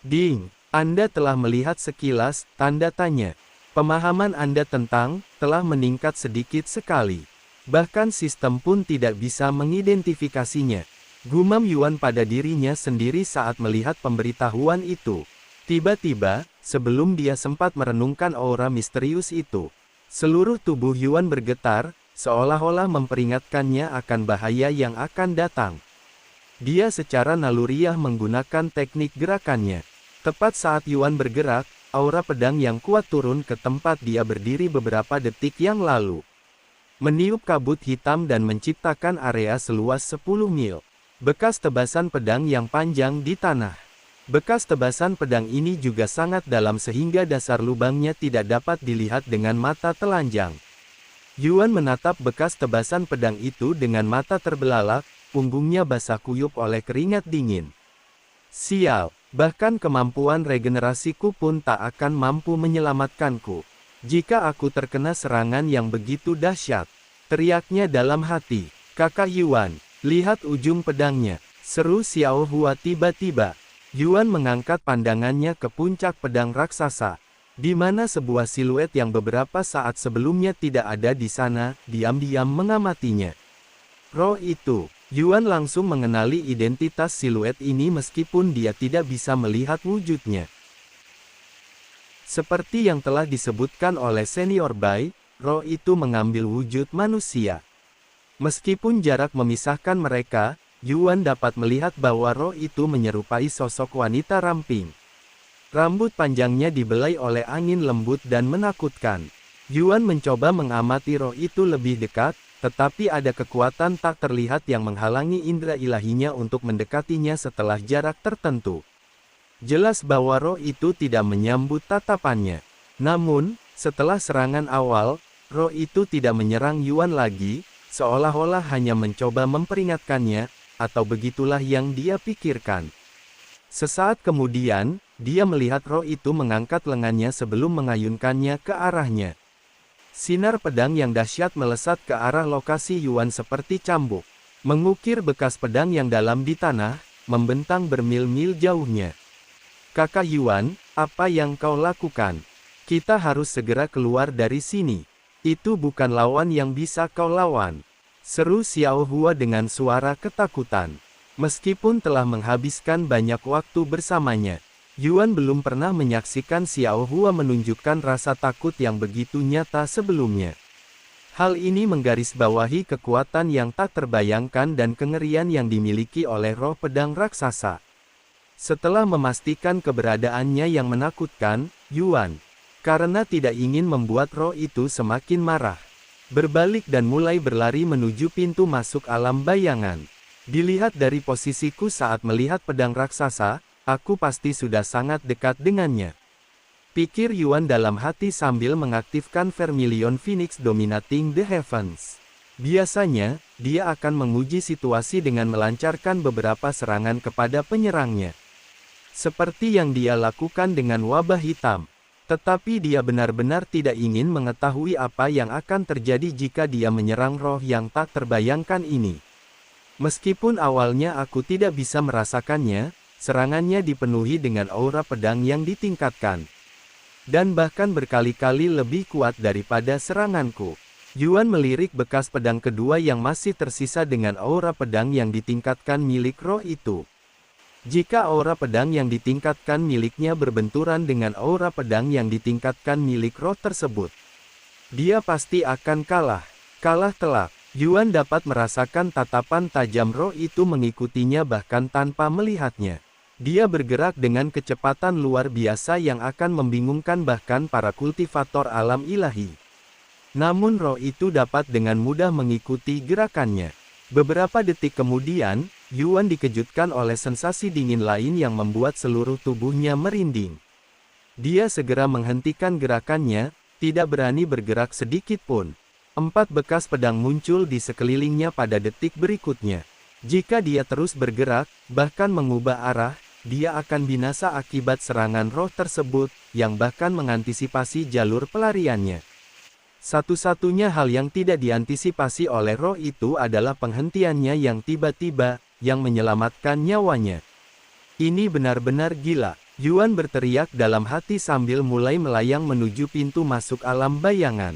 Ding, Anda telah melihat sekilas, tanda tanya. Pemahaman Anda tentang, telah meningkat sedikit sekali. Bahkan sistem pun tidak bisa mengidentifikasinya. Gumam Yuan pada dirinya sendiri saat melihat pemberitahuan itu. Tiba-tiba, sebelum dia sempat merenungkan aura misterius itu, seluruh tubuh Yuan bergetar, seolah-olah memperingatkannya akan bahaya yang akan datang. Dia secara naluriah menggunakan teknik gerakannya. Tepat saat Yuan bergerak, aura pedang yang kuat turun ke tempat dia berdiri beberapa detik yang lalu. Meniup kabut hitam dan menciptakan area seluas 10 mil. Bekas tebasan pedang yang panjang di tanah. Bekas tebasan pedang ini juga sangat dalam sehingga dasar lubangnya tidak dapat dilihat dengan mata telanjang. Yuan menatap bekas tebasan pedang itu dengan mata terbelalak, punggungnya basah kuyup oleh keringat dingin. Sial, bahkan kemampuan regenerasiku pun tak akan mampu menyelamatkanku. Jika aku terkena serangan yang begitu dahsyat, teriaknya dalam hati. Kakak Yuan, lihat ujung pedangnya, seru Xiao Hua tiba-tiba. Yuan mengangkat pandangannya ke puncak pedang raksasa, di mana sebuah siluet yang beberapa saat sebelumnya tidak ada di sana, diam-diam mengamatinya. Roh itu, Yuan langsung mengenali identitas siluet ini meskipun dia tidak bisa melihat wujudnya. Seperti yang telah disebutkan oleh Senior Bai, roh itu mengambil wujud manusia. Meskipun jarak memisahkan mereka, Yuan dapat melihat bahwa roh itu menyerupai sosok wanita ramping. Rambut panjangnya dibelai oleh angin lembut dan menakutkan. Yuan mencoba mengamati roh itu lebih dekat, tetapi ada kekuatan tak terlihat yang menghalangi indera ilahinya untuk mendekatinya setelah jarak tertentu. Jelas bahwa roh itu tidak menyambut tatapannya. Namun, setelah serangan awal, roh itu tidak menyerang Yuan lagi, seolah-olah hanya mencoba memperingatkannya, atau begitulah yang dia pikirkan. Sesaat kemudian, dia melihat roh itu mengangkat lengannya sebelum mengayunkannya ke arahnya. Sinar pedang yang dahsyat melesat ke arah lokasi Yuan seperti cambuk, mengukir bekas pedang yang dalam di tanah, membentang bermil-mil jauhnya. Kakak Yuan, apa yang kau lakukan? Kita harus segera keluar dari sini. Itu bukan lawan yang bisa kau lawan. Seru Xiao Hua dengan suara ketakutan. Meskipun telah menghabiskan banyak waktu bersamanya, Yuan belum pernah menyaksikan Xiao Hua menunjukkan rasa takut yang begitu nyata sebelumnya. Hal ini menggarisbawahi kekuatan yang tak terbayangkan dan kengerian yang dimiliki oleh roh pedang raksasa. Setelah memastikan keberadaannya yang menakutkan, Yuan, karena tidak ingin membuat roh itu semakin marah, berbalik dan mulai berlari menuju pintu masuk alam bayangan. Dilihat dari posisiku saat melihat pedang raksasa, aku pasti sudah sangat dekat dengannya, pikir Yuan dalam hati sambil mengaktifkan Vermilion Phoenix Dominating the Heavens. Biasanya, dia akan menguji situasi dengan melancarkan beberapa serangan kepada penyerangnya, seperti yang dia lakukan dengan wabah hitam. Tetapi dia benar-benar tidak ingin mengetahui apa yang akan terjadi jika dia menyerang roh yang tak terbayangkan ini. Meskipun awalnya aku tidak bisa merasakannya, serangannya dipenuhi dengan aura pedang yang ditingkatkan, dan bahkan berkali-kali lebih kuat daripada seranganku. Yuan melirik bekas pedang kedua yang masih tersisa dengan aura pedang yang ditingkatkan milik roh itu. Jika aura pedang yang ditingkatkan miliknya berbenturan dengan aura pedang yang ditingkatkan milik roh tersebut, dia pasti akan kalah. Kalah telak. Yuan dapat merasakan tatapan tajam roh itu mengikutinya bahkan tanpa melihatnya. Dia bergerak dengan kecepatan luar biasa yang akan membingungkan bahkan para kultivator alam ilahi. Namun roh itu dapat dengan mudah mengikuti gerakannya. Beberapa detik kemudian, Yuan dikejutkan oleh sensasi dingin lain yang membuat seluruh tubuhnya merinding. Dia segera menghentikan gerakannya, tidak berani bergerak sedikit pun. 4 bekas pedang muncul di sekelilingnya pada detik berikutnya. Jika dia terus bergerak, bahkan mengubah arah, dia akan binasa akibat serangan roh tersebut, yang bahkan mengantisipasi jalur pelariannya. Satu-satunya hal yang tidak diantisipasi oleh roh itu adalah penghentiannya yang tiba-tiba, yang menyelamatkan nyawanya. Ini benar-benar gila, Yuan berteriak dalam hati sambil mulai melayang menuju pintu masuk alam bayangan.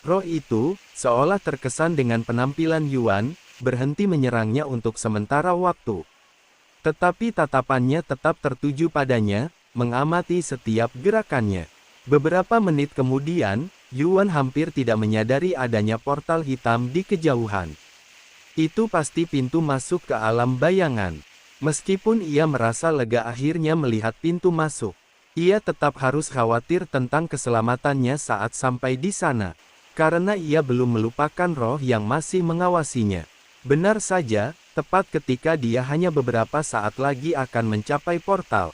Roh itu, seolah terkesan dengan penampilan Yuan, berhenti menyerangnya untuk sementara waktu. Tetapi tatapannya tetap tertuju padanya, mengamati setiap gerakannya. Beberapa menit kemudian, Yuan hampir tidak menyadari adanya portal hitam di kejauhan. Itu pasti pintu masuk ke alam bayangan. Meskipun ia merasa lega akhirnya melihat pintu masuk, ia tetap harus khawatir tentang keselamatannya saat sampai di sana, karena ia belum melupakan roh yang masih mengawasinya. Benar saja, tepat ketika dia hanya beberapa saat lagi akan mencapai portal,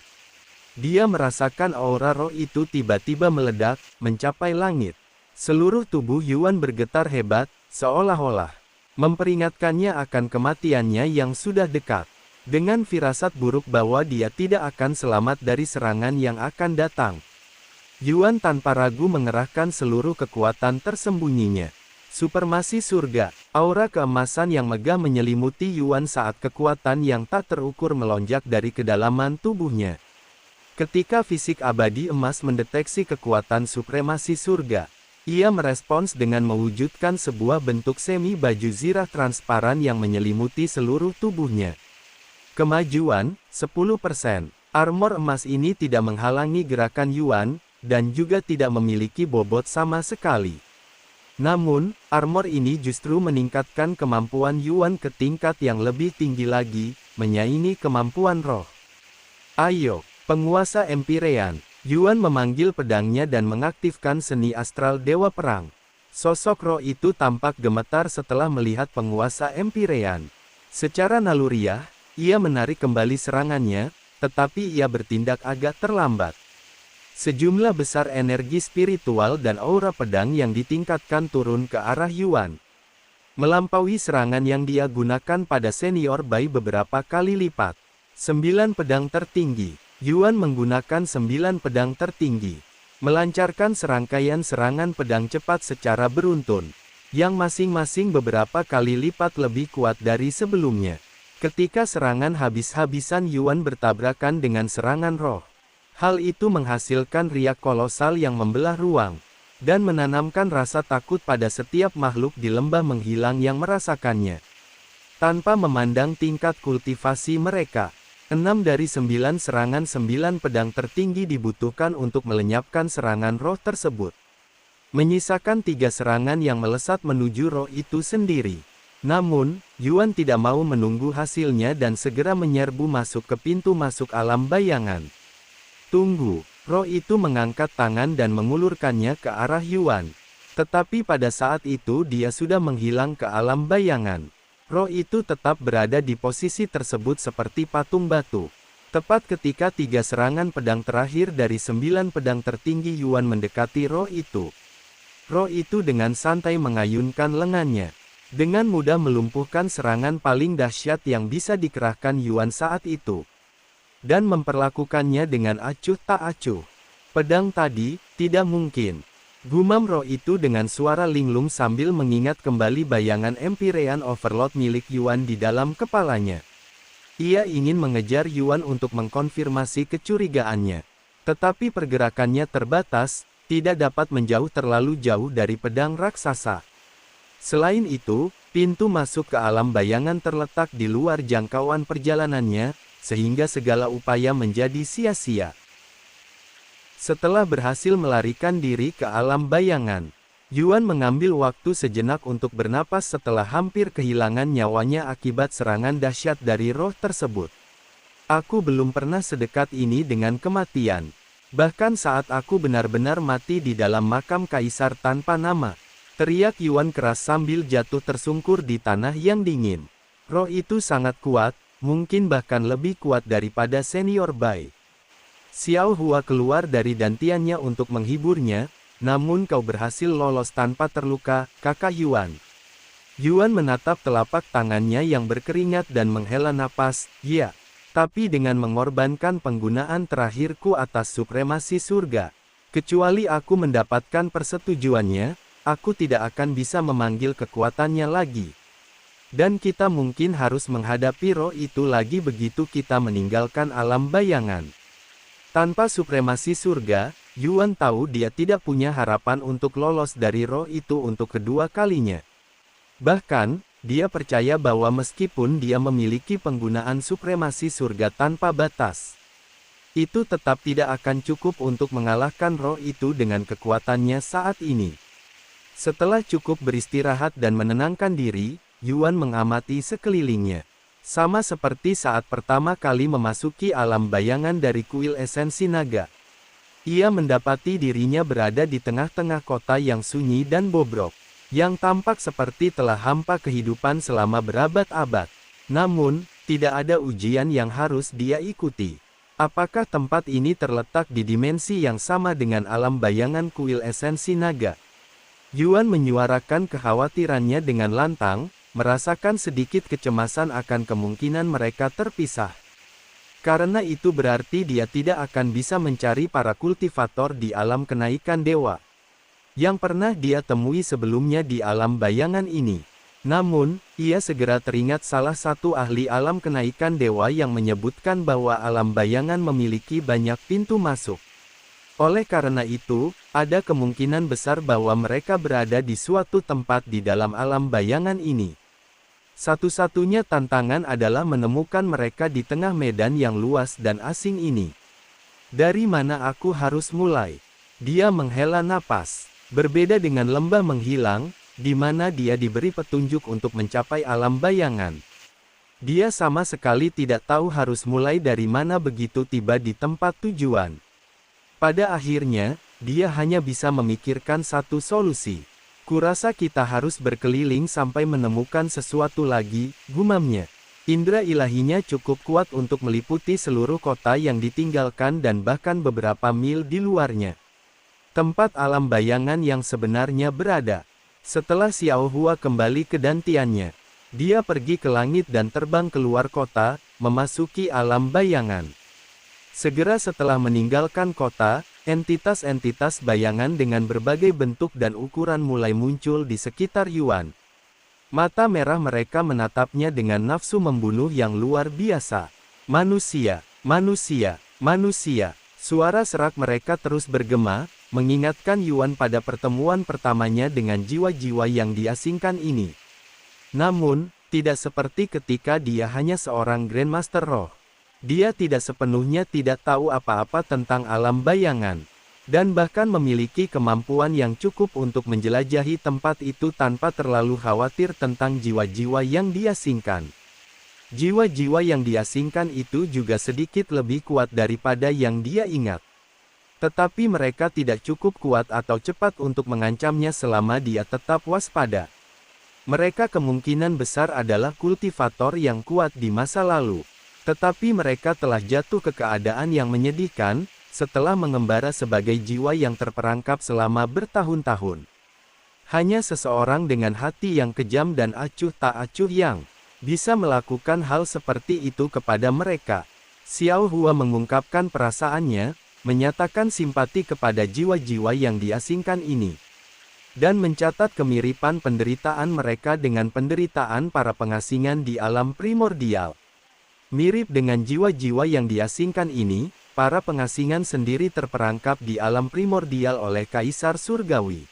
dia merasakan aura roh itu tiba-tiba meledak, mencapai langit. Seluruh tubuh Yuan bergetar hebat, seolah-olah memperingatkannya akan kematiannya yang sudah dekat. Dengan firasat buruk bahwa dia tidak akan selamat dari serangan yang akan datang, Yuan tanpa ragu mengerahkan seluruh kekuatan tersembunyinya. Supremasi surga, aura keemasan yang megah menyelimuti Yuan saat kekuatan yang tak terukur melonjak dari kedalaman tubuhnya. Ketika fisik abadi emas mendeteksi kekuatan supremasi surga, ia merespons dengan mewujudkan sebuah bentuk semi baju zirah transparan yang menyelimuti seluruh tubuhnya. Kemajuan, 10%. Armor emas ini tidak menghalangi gerakan Yuan, dan juga tidak memiliki bobot sama sekali. Namun, armor ini justru meningkatkan kemampuan Yuan ke tingkat yang lebih tinggi lagi, menyaingi kemampuan roh. Ayo, penguasa Empyrean. Yuan memanggil pedangnya dan mengaktifkan seni astral Dewa Perang. Sosok roh itu tampak gemetar setelah melihat penguasa Empyrean. Secara naluriah, ia menarik kembali serangannya, tetapi ia bertindak agak terlambat. Sejumlah besar energi spiritual dan aura pedang yang ditingkatkan turun ke arah Yuan, melampaui serangan yang dia gunakan pada senior Bai beberapa kali lipat. 9 pedang tertinggi. Yuan menggunakan 9 pedang tertinggi, melancarkan serangkaian serangan pedang cepat secara beruntun, yang masing-masing beberapa kali lipat lebih kuat dari sebelumnya. Ketika serangan habis-habisan Yuan bertabrakan dengan serangan roh, hal itu menghasilkan riak kolosal yang membelah ruang, dan menanamkan rasa takut pada setiap makhluk di lembah menghilang yang merasakannya. Tanpa memandang tingkat kultivasi mereka, 6 dari 9 serangan 9 pedang tertinggi dibutuhkan untuk melenyapkan serangan roh tersebut. menyisakan 3 serangan yang melesat menuju roh itu sendiri. Namun, Yuan tidak mau menunggu hasilnya dan segera menyerbu masuk ke pintu masuk alam bayangan. Tunggu, roh itu mengangkat tangan dan mengulurkannya ke arah Yuan. Tetapi pada saat itu dia sudah menghilang ke alam bayangan. Roh itu tetap berada di posisi tersebut seperti patung batu. Tepat ketika 3 serangan pedang terakhir dari 9 pedang tertinggi Yuan mendekati roh itu. Roh itu dengan santai mengayunkan lengannya. Dengan mudah melumpuhkan serangan paling dahsyat yang bisa dikerahkan Yuan saat itu. Dan memperlakukannya dengan acuh tak acuh. Pedang tadi, tidak mungkin. Gumam roh itu dengan suara linglung sambil mengingat kembali bayangan Empyrean Overlord milik Yuan di dalam kepalanya. Ia ingin mengejar Yuan untuk mengkonfirmasi kecurigaannya. Tetapi pergerakannya terbatas, tidak dapat menjauh terlalu jauh dari pedang raksasa. Selain itu, pintu masuk ke alam bayangan terletak di luar jangkauan perjalanannya, sehingga segala upaya menjadi sia-sia. Setelah berhasil melarikan diri ke alam bayangan, Yuan mengambil waktu sejenak untuk bernapas setelah hampir kehilangan nyawanya akibat serangan dahsyat dari roh tersebut. Aku belum pernah sedekat ini dengan kematian. Bahkan saat aku benar-benar mati di dalam makam kaisar tanpa nama, teriak Yuan keras sambil jatuh tersungkur di tanah yang dingin. Roh itu sangat kuat, mungkin bahkan lebih kuat daripada senior Bai. Xiao Hua keluar dari dantiannya untuk menghiburnya, namun kau berhasil lolos tanpa terluka, kakak Yuan. Yuan menatap telapak tangannya yang berkeringat dan menghela napas, ya, tapi dengan mengorbankan penggunaan terakhirku atas supremasi surga. Kecuali aku mendapatkan persetujuannya, aku tidak akan bisa memanggil kekuatannya lagi. Dan kita mungkin harus menghadapi roh itu lagi begitu kita meninggalkan alam bayangan. Tanpa supremasi surga, Yuan tahu dia tidak punya harapan untuk lolos dari roh itu untuk kedua kalinya. Bahkan, dia percaya bahwa meskipun dia memiliki penggunaan supremasi surga tanpa batas, itu tetap tidak akan cukup untuk mengalahkan roh itu dengan kekuatannya saat ini. Setelah cukup beristirahat dan menenangkan diri, Yuan mengamati sekelilingnya. Sama seperti saat pertama kali memasuki alam bayangan dari kuil esensi naga. Ia mendapati dirinya berada di tengah-tengah kota yang sunyi dan bobrok, yang tampak seperti telah hampa kehidupan selama berabad-abad. Namun, tidak ada ujian yang harus dia ikuti. Apakah tempat ini terletak di dimensi yang sama dengan alam bayangan kuil esensi naga? Yuan menyuarakan kekhawatirannya dengan lantang, merasakan sedikit kecemasan akan kemungkinan mereka terpisah. Karena itu berarti dia tidak akan bisa mencari para kultivator di alam kenaikan dewa yang pernah dia temui sebelumnya di alam bayangan ini. Namun, ia segera teringat salah satu ahli alam kenaikan dewa yang menyebutkan bahwa alam bayangan memiliki banyak pintu masuk. Oleh karena itu, ada kemungkinan besar bahwa mereka berada di suatu tempat di dalam alam bayangan ini. Satu-satunya tantangan adalah menemukan mereka di tengah medan yang luas dan asing ini. Dari mana aku harus mulai? Dia menghela napas. Berbeda dengan lembah menghilang, di mana dia diberi petunjuk untuk mencapai alam bayangan. Dia sama sekali tidak tahu harus mulai dari mana begitu tiba di tempat tujuan. Pada akhirnya, dia hanya bisa memikirkan satu solusi. Kurasa kita harus berkeliling sampai menemukan sesuatu lagi, gumamnya. Indra ilahinya cukup kuat untuk meliputi seluruh kota yang ditinggalkan dan bahkan beberapa mil di luarnya. Tempat alam bayangan yang sebenarnya berada. Setelah Xiao Hua kembali ke dantiannya, dia pergi ke langit dan terbang keluar kota, memasuki alam bayangan. Segera setelah meninggalkan kota, entitas-entitas bayangan dengan berbagai bentuk dan ukuran mulai muncul di sekitar Yuan. Mata merah mereka menatapnya dengan nafsu membunuh yang luar biasa. Manusia, manusia, manusia. Suara serak mereka terus bergema, mengingatkan Yuan pada pertemuan pertamanya dengan jiwa-jiwa yang diasingkan ini. Namun, tidak seperti ketika dia hanya seorang Grandmaster Roh. Dia tidak sepenuhnya tidak tahu apa-apa tentang alam bayangan. dan bahkan memiliki kemampuan yang cukup untuk menjelajahi tempat itu tanpa terlalu khawatir tentang jiwa-jiwa yang diasingkan. Jiwa-jiwa yang diasingkan itu juga sedikit lebih kuat daripada yang dia ingat. Tetapi mereka tidak cukup kuat atau cepat untuk mengancamnya selama dia tetap waspada. Mereka kemungkinan besar adalah kultivator yang kuat di masa lalu. Tetapi mereka telah jatuh ke keadaan yang menyedihkan, setelah mengembara sebagai jiwa yang terperangkap selama bertahun-tahun. Hanya seseorang dengan hati yang kejam dan acuh tak acuh yang bisa melakukan hal seperti itu kepada mereka. Xiao Hua mengungkapkan perasaannya, menyatakan simpati kepada jiwa-jiwa yang diasingkan ini, dan mencatat kemiripan penderitaan mereka dengan penderitaan para pengasingan di alam primordial. Mirip dengan jiwa-jiwa yang diasingkan ini, para pengasingan sendiri terperangkap di alam primordial oleh Kaisar Surgawi.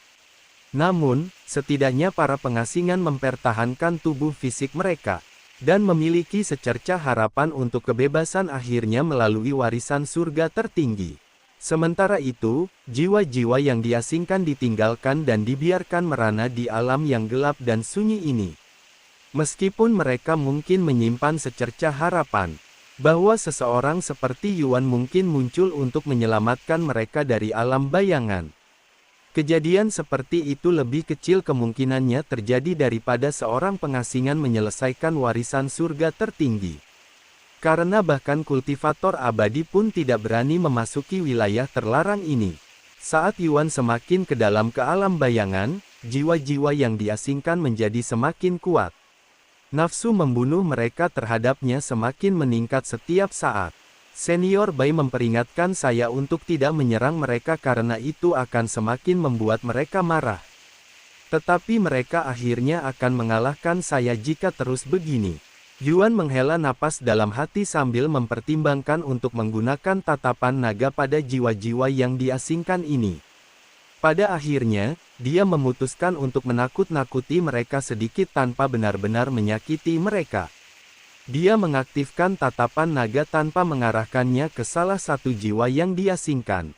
Namun, setidaknya para pengasingan mempertahankan tubuh fisik mereka, dan memiliki secercah harapan untuk kebebasan akhirnya melalui warisan surga tertinggi. Sementara itu, jiwa-jiwa yang diasingkan ditinggalkan dan dibiarkan merana di alam yang gelap dan sunyi ini. Meskipun mereka mungkin menyimpan secercah harapan, bahwa seseorang seperti Yuan mungkin muncul untuk menyelamatkan mereka dari alam bayangan. Kejadian seperti itu lebih kecil kemungkinannya terjadi daripada seorang pengasingan menyelesaikan warisan surga tertinggi. Karena bahkan kultivator abadi pun tidak berani memasuki wilayah terlarang ini. Saat Yuan semakin ke dalam ke alam bayangan, jiwa-jiwa yang diasingkan menjadi semakin kuat. Nafsu membunuh mereka terhadapnya semakin meningkat setiap saat. Senior Bai memperingatkan saya untuk tidak menyerang mereka karena itu akan semakin membuat mereka marah. Tetapi mereka akhirnya akan mengalahkan saya jika terus begini. Yuan menghela napas dalam hati sambil mempertimbangkan untuk menggunakan tatapan naga pada jiwa-jiwa yang diasingkan ini. Pada akhirnya, dia memutuskan untuk menakut-nakuti mereka sedikit tanpa benar-benar menyakiti mereka. Dia mengaktifkan tatapan naga tanpa mengarahkannya ke salah satu jiwa yang diasingkan,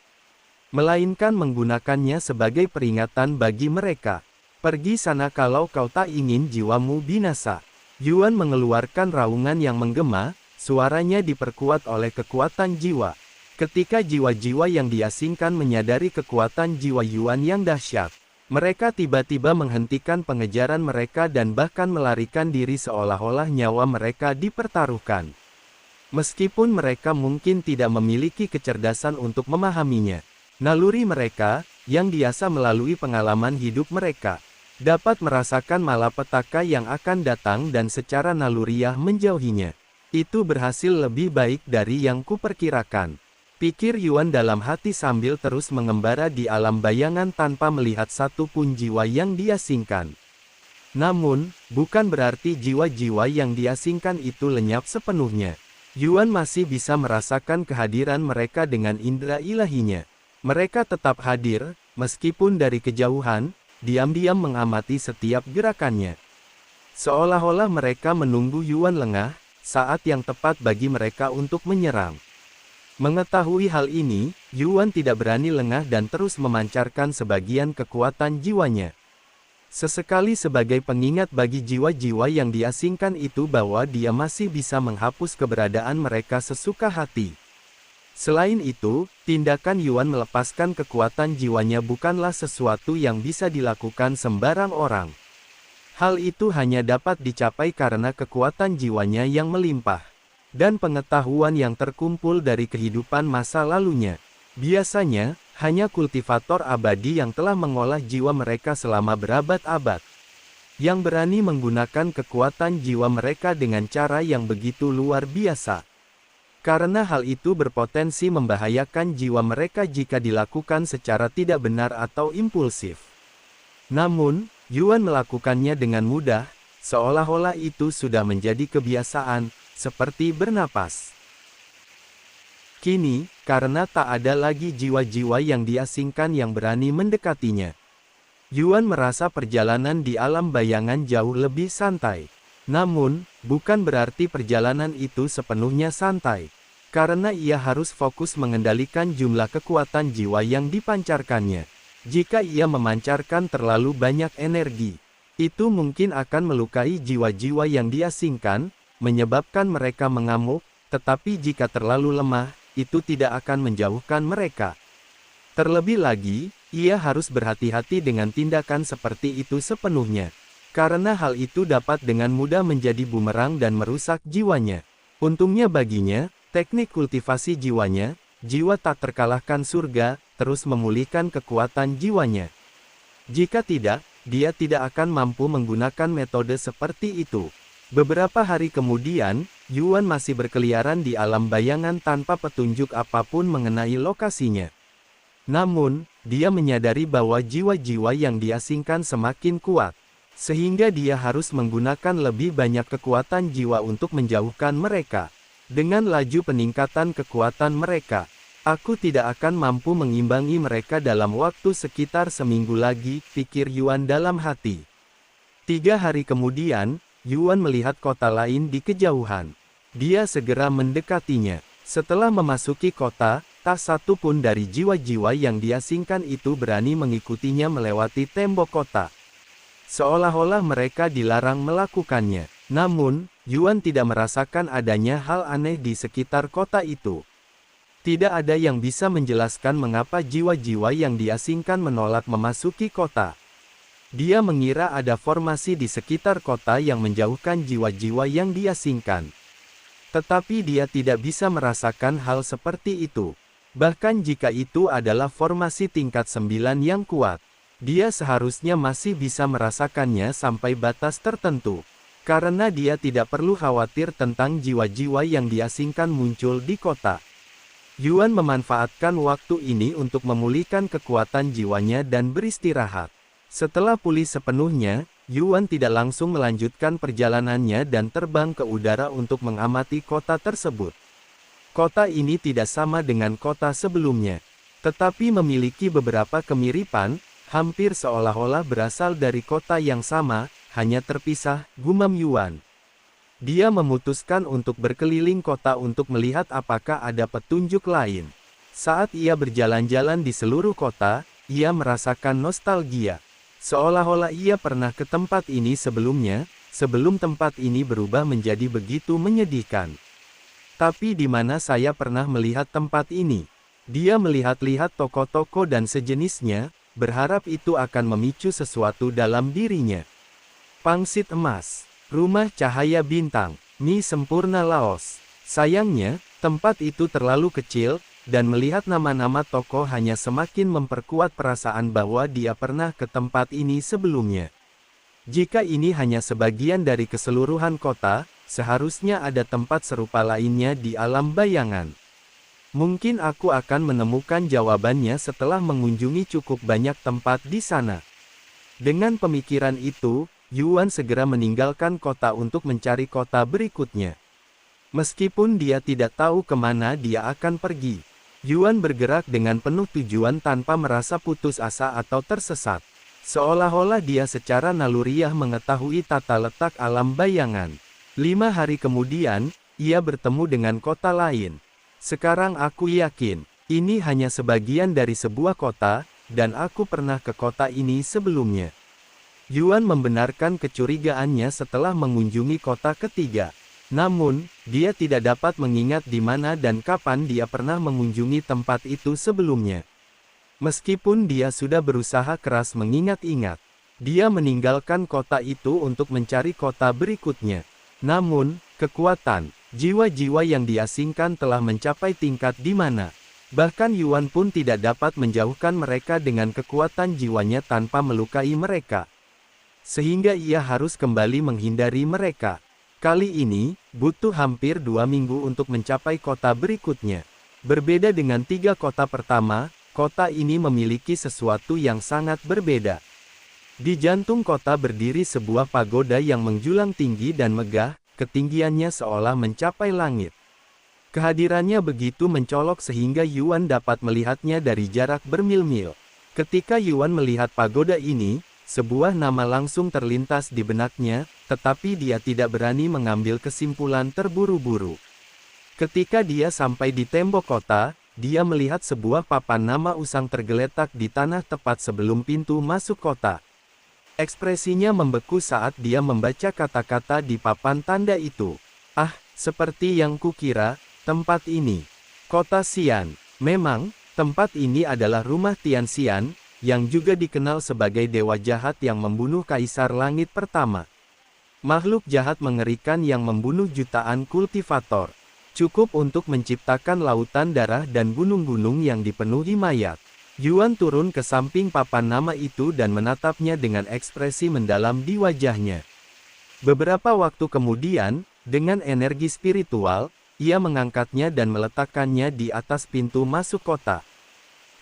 melainkan menggunakannya sebagai peringatan bagi mereka. Pergi sana kalau kau tak ingin jiwamu binasa. Yuan mengeluarkan raungan yang menggema, suaranya diperkuat oleh kekuatan jiwa. Ketika jiwa-jiwa yang diasingkan menyadari kekuatan jiwa Yuan yang dahsyat, mereka tiba-tiba menghentikan pengejaran mereka dan bahkan melarikan diri seolah-olah nyawa mereka dipertaruhkan. Meskipun mereka mungkin tidak memiliki kecerdasan untuk memahaminya, naluri mereka, yang biasa melalui pengalaman hidup mereka, dapat merasakan malapetaka yang akan datang dan secara naluriah menjauhinya. Itu berhasil lebih baik dari yang kuperkirakan, pikir Yuan dalam hati sambil terus mengembara di alam bayangan tanpa melihat satu pun jiwa yang diasingkan. Namun, bukan berarti jiwa-jiwa yang diasingkan itu lenyap sepenuhnya. Yuan masih bisa merasakan kehadiran mereka dengan indera ilahinya. Mereka tetap hadir, meskipun dari kejauhan, diam-diam mengamati setiap gerakannya. Seolah-olah mereka menunggu Yuan lengah, saat yang tepat bagi mereka untuk menyerang. Mengetahui hal ini, Yuan tidak berani lengah dan terus memancarkan sebagian kekuatan jiwanya. Sesekali sebagai pengingat bagi jiwa-jiwa yang diasingkan itu bahwa dia masih bisa menghapus keberadaan mereka sesuka hati. Selain itu, tindakan Yuan melepaskan kekuatan jiwanya bukanlah sesuatu yang bisa dilakukan sembarang orang. Hal itu hanya dapat dicapai karena kekuatan jiwanya yang melimpah, dan pengetahuan yang terkumpul dari kehidupan masa lalunya. Biasanya, hanya kultivator abadi yang telah mengolah jiwa mereka selama berabad-abad, yang berani menggunakan kekuatan jiwa mereka dengan cara yang begitu luar biasa. Karena hal itu berpotensi membahayakan jiwa mereka jika dilakukan secara tidak benar atau impulsif. Namun, Yuan melakukannya dengan mudah, seolah-olah itu sudah menjadi kebiasaan, seperti bernapas. Kini, karena tak ada lagi jiwa-jiwa yang diasingkan yang berani mendekatinya, Yuan merasa perjalanan di alam bayangan jauh lebih santai. Namun, bukan berarti perjalanan itu sepenuhnya santai. karena ia harus fokus mengendalikan jumlah kekuatan jiwa yang dipancarkannya. Jika ia memancarkan terlalu banyak energi, itu mungkin akan melukai jiwa-jiwa yang diasingkan, menyebabkan mereka mengamuk, tetapi jika terlalu lemah, itu tidak akan menjauhkan mereka. Terlebih lagi, ia harus berhati-hati dengan tindakan seperti itu sepenuhnya, karena hal itu dapat dengan mudah menjadi bumerang dan merusak jiwanya. Untungnya baginya, teknik kultivasi jiwanya, jiwa tak terkalahkan surga, terus memulihkan kekuatan jiwanya. Jika tidak, dia tidak akan mampu menggunakan metode seperti itu. Beberapa hari kemudian, Yuan masih berkeliaran di alam bayangan tanpa petunjuk apapun mengenai lokasinya. Namun, dia menyadari bahwa jiwa-jiwa yang diasingkan semakin kuat, sehingga dia harus menggunakan lebih banyak kekuatan jiwa untuk menjauhkan mereka. Dengan laju peningkatan kekuatan mereka, aku tidak akan mampu mengimbangi mereka dalam waktu sekitar seminggu lagi, pikir Yuan dalam hati. 3 hari kemudian, Yuan melihat kota lain di kejauhan. Dia segera mendekatinya. Setelah memasuki kota, tak satu pun dari jiwa-jiwa yang diasingkan itu berani mengikutinya melewati tembok kota. Seolah-olah mereka dilarang melakukannya. Namun, Yuan tidak merasakan adanya hal aneh di sekitar kota itu. Tidak ada yang bisa menjelaskan mengapa jiwa-jiwa yang diasingkan menolak memasuki kota. Dia mengira ada formasi di sekitar kota yang menjauhkan jiwa-jiwa yang diasingkan. Tetapi dia tidak bisa merasakan hal seperti itu. Bahkan jika itu adalah formasi tingkat 9 yang kuat, dia seharusnya masih bisa merasakannya sampai batas tertentu. Karena dia tidak perlu khawatir tentang jiwa-jiwa yang diasingkan muncul di kota. Yuan memanfaatkan waktu ini untuk memulihkan kekuatan jiwanya dan beristirahat. Setelah pulih sepenuhnya, Yuan tidak langsung melanjutkan perjalanannya dan terbang ke udara untuk mengamati kota tersebut. Kota ini tidak sama dengan kota sebelumnya, tetapi memiliki beberapa kemiripan, hampir seolah-olah berasal dari kota yang sama, hanya terpisah, gumam Yuan. Dia memutuskan untuk berkeliling kota untuk melihat apakah ada petunjuk lain. Saat ia berjalan-jalan di seluruh kota, ia merasakan nostalgia. Seolah-olah ia pernah ke tempat ini sebelumnya, sebelum tempat ini berubah menjadi begitu menyedihkan. Tapi di mana saya pernah melihat tempat ini? Dia melihat-lihat toko-toko dan sejenisnya, berharap itu akan memicu sesuatu dalam dirinya. Pangsit emas. Rumah cahaya bintang, mie sempurna Laos. Sayangnya, tempat itu terlalu kecil, dan melihat nama-nama toko hanya semakin memperkuat perasaan bahwa dia pernah ke tempat ini sebelumnya. Jika ini hanya sebagian dari keseluruhan kota, seharusnya ada tempat serupa lainnya di alam bayangan. Mungkin aku akan menemukan jawabannya setelah mengunjungi cukup banyak tempat di sana. Dengan pemikiran itu, Yuan segera meninggalkan kota untuk mencari kota berikutnya. Meskipun dia tidak tahu kemana dia akan pergi, Yuan bergerak dengan penuh tujuan tanpa merasa putus asa atau tersesat. Seolah-olah dia secara naluriah mengetahui tata letak alam bayangan. 5 hari kemudian, ia bertemu dengan kota lain. Sekarang aku yakin, ini hanya sebagian dari sebuah kota, dan aku pernah ke kota ini sebelumnya. Yuan membenarkan kecurigaannya setelah mengunjungi kota ketiga. Namun, dia tidak dapat mengingat di mana dan kapan dia pernah mengunjungi tempat itu sebelumnya. Meskipun dia sudah berusaha keras mengingat-ingat, dia meninggalkan kota itu untuk mencari kota berikutnya. Namun, kekuatan, jiwa-jiwa yang diasingkan telah mencapai tingkat di mana bahkan Yuan pun tidak dapat menjauhkan mereka dengan kekuatan jiwanya tanpa melukai mereka. Sehingga ia harus kembali menghindari mereka. Kali ini, butuh hampir 2 minggu untuk mencapai kota berikutnya. Berbeda dengan 3 kota pertama, kota ini memiliki sesuatu yang sangat berbeda. Di jantung kota berdiri sebuah pagoda yang menjulang tinggi dan megah, ketinggiannya seolah mencapai langit. Kehadirannya begitu mencolok sehingga Yuan dapat melihatnya dari jarak bermil-mil. Ketika Yuan melihat pagoda ini, sebuah nama langsung terlintas di benaknya, tetapi dia tidak berani mengambil kesimpulan terburu-buru. Ketika dia sampai di tembok kota, dia melihat sebuah papan nama usang tergeletak di tanah tepat sebelum pintu masuk kota. Ekspresinya membeku saat dia membaca kata-kata di papan tanda itu. Ah, seperti yang kukira, tempat ini. Kota Xian. Memang, tempat ini adalah rumah Tian Xian, yang juga dikenal sebagai dewa jahat yang membunuh Kaisar Langit Pertama. Makhluk jahat mengerikan yang membunuh jutaan kultivator. Cukup untuk menciptakan lautan darah dan gunung-gunung yang dipenuhi mayat. Yuan turun ke samping papan nama itu dan menatapnya dengan ekspresi mendalam di wajahnya. Beberapa waktu kemudian, dengan energi spiritual, ia mengangkatnya dan meletakkannya di atas pintu masuk kota.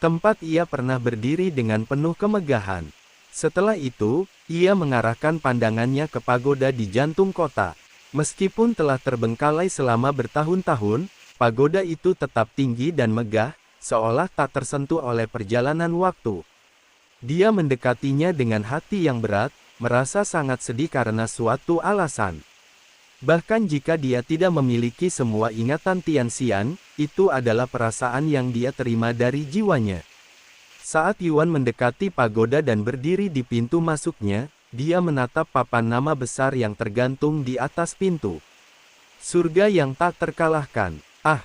Tempat ia pernah berdiri dengan penuh kemegahan. Setelah itu, ia mengarahkan pandangannya ke pagoda di jantung kota. Meskipun telah terbengkalai selama bertahun-tahun, pagoda itu tetap tinggi dan megah, seolah tak tersentuh oleh perjalanan waktu. Dia mendekatinya dengan hati yang berat, merasa sangat sedih karena suatu alasan. Bahkan jika dia tidak memiliki semua ingatan Tian Xian, itu adalah perasaan yang dia terima dari jiwanya. Saat Yuan mendekati pagoda dan berdiri di pintu masuknya, dia menatap papan nama besar yang tergantung di atas pintu. Surga yang tak terkalahkan. Ah!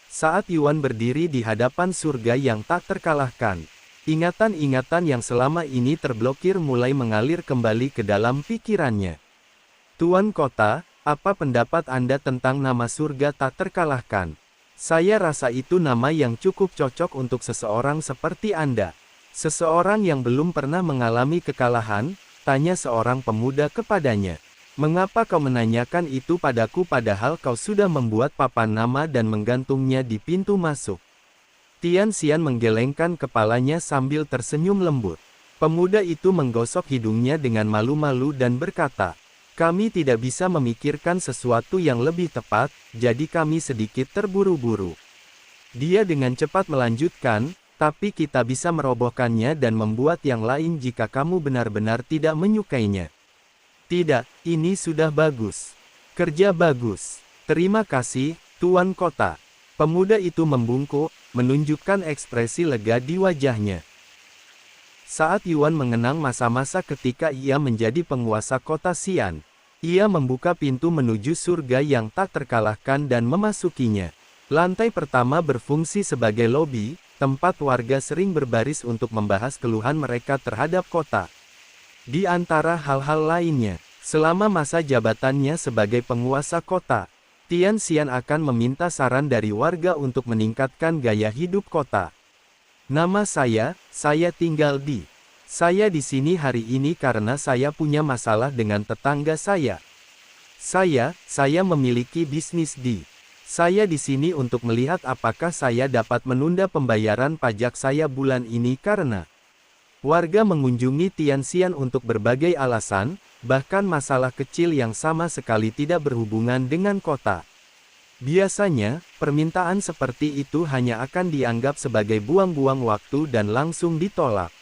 Saat Yuan berdiri di hadapan surga yang tak terkalahkan, ingatan-ingatan yang selama ini terblokir mulai mengalir kembali ke dalam pikirannya. Tuan Kota, apa pendapat Anda tentang nama surga tak terkalahkan? Saya rasa itu nama yang cukup cocok untuk seseorang seperti Anda. Seseorang yang belum pernah mengalami kekalahan, tanya seorang pemuda kepadanya. Mengapa kau menanyakan itu padaku padahal kau sudah membuat papan nama dan menggantungnya di pintu masuk? Tian Xian menggelengkan kepalanya sambil tersenyum lembut. Pemuda itu menggosok hidungnya dengan malu-malu dan berkata, kami tidak bisa memikirkan sesuatu yang lebih tepat, jadi kami sedikit terburu-buru. Dia dengan cepat melanjutkan, tapi kita bisa merobohkannya dan membuat yang lain jika kamu benar-benar tidak menyukainya. Tidak, ini sudah bagus. Kerja bagus. Terima kasih, Tuan Kota. Pemuda itu membungkuk, menunjukkan ekspresi lega di wajahnya. Saat Yuan mengenang masa-masa ketika ia menjadi penguasa kota Xian, ia membuka pintu menuju surga yang tak terkalahkan dan memasukinya. Lantai pertama berfungsi sebagai lobi, tempat warga sering berbaris untuk membahas keluhan mereka terhadap kota. Di antara hal-hal lainnya, selama masa jabatannya sebagai penguasa kota, Tian Xian akan meminta saran dari warga untuk meningkatkan gaya hidup kota. Nama saya tinggal di. Saya di sini hari ini karena saya punya masalah dengan tetangga saya. Saya memiliki bisnis di. Saya di sini untuk melihat apakah saya dapat menunda pembayaran pajak saya bulan ini karena warga mengunjungi Tian Xian untuk berbagai alasan, bahkan masalah kecil yang sama sekali tidak berhubungan dengan kota. Biasanya, permintaan seperti itu hanya akan dianggap sebagai buang-buang waktu dan langsung ditolak.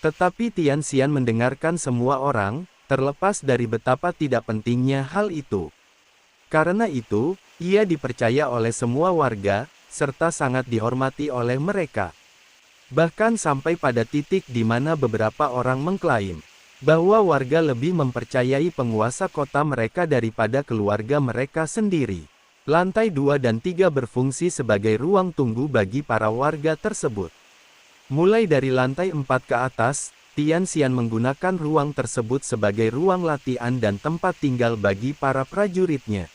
Tetapi Tian Xian mendengarkan semua orang, terlepas dari betapa tidak pentingnya hal itu. Karena itu, ia dipercaya oleh semua warga, serta sangat dihormati oleh mereka. Bahkan sampai pada titik di mana beberapa orang mengklaim bahwa warga lebih mempercayai penguasa kota mereka daripada keluarga mereka sendiri. Lantai 2 dan 3 berfungsi sebagai ruang tunggu bagi para warga tersebut. Mulai dari lantai 4 ke atas, Tian Xian menggunakan ruang tersebut sebagai ruang latihan dan tempat tinggal bagi para prajuritnya.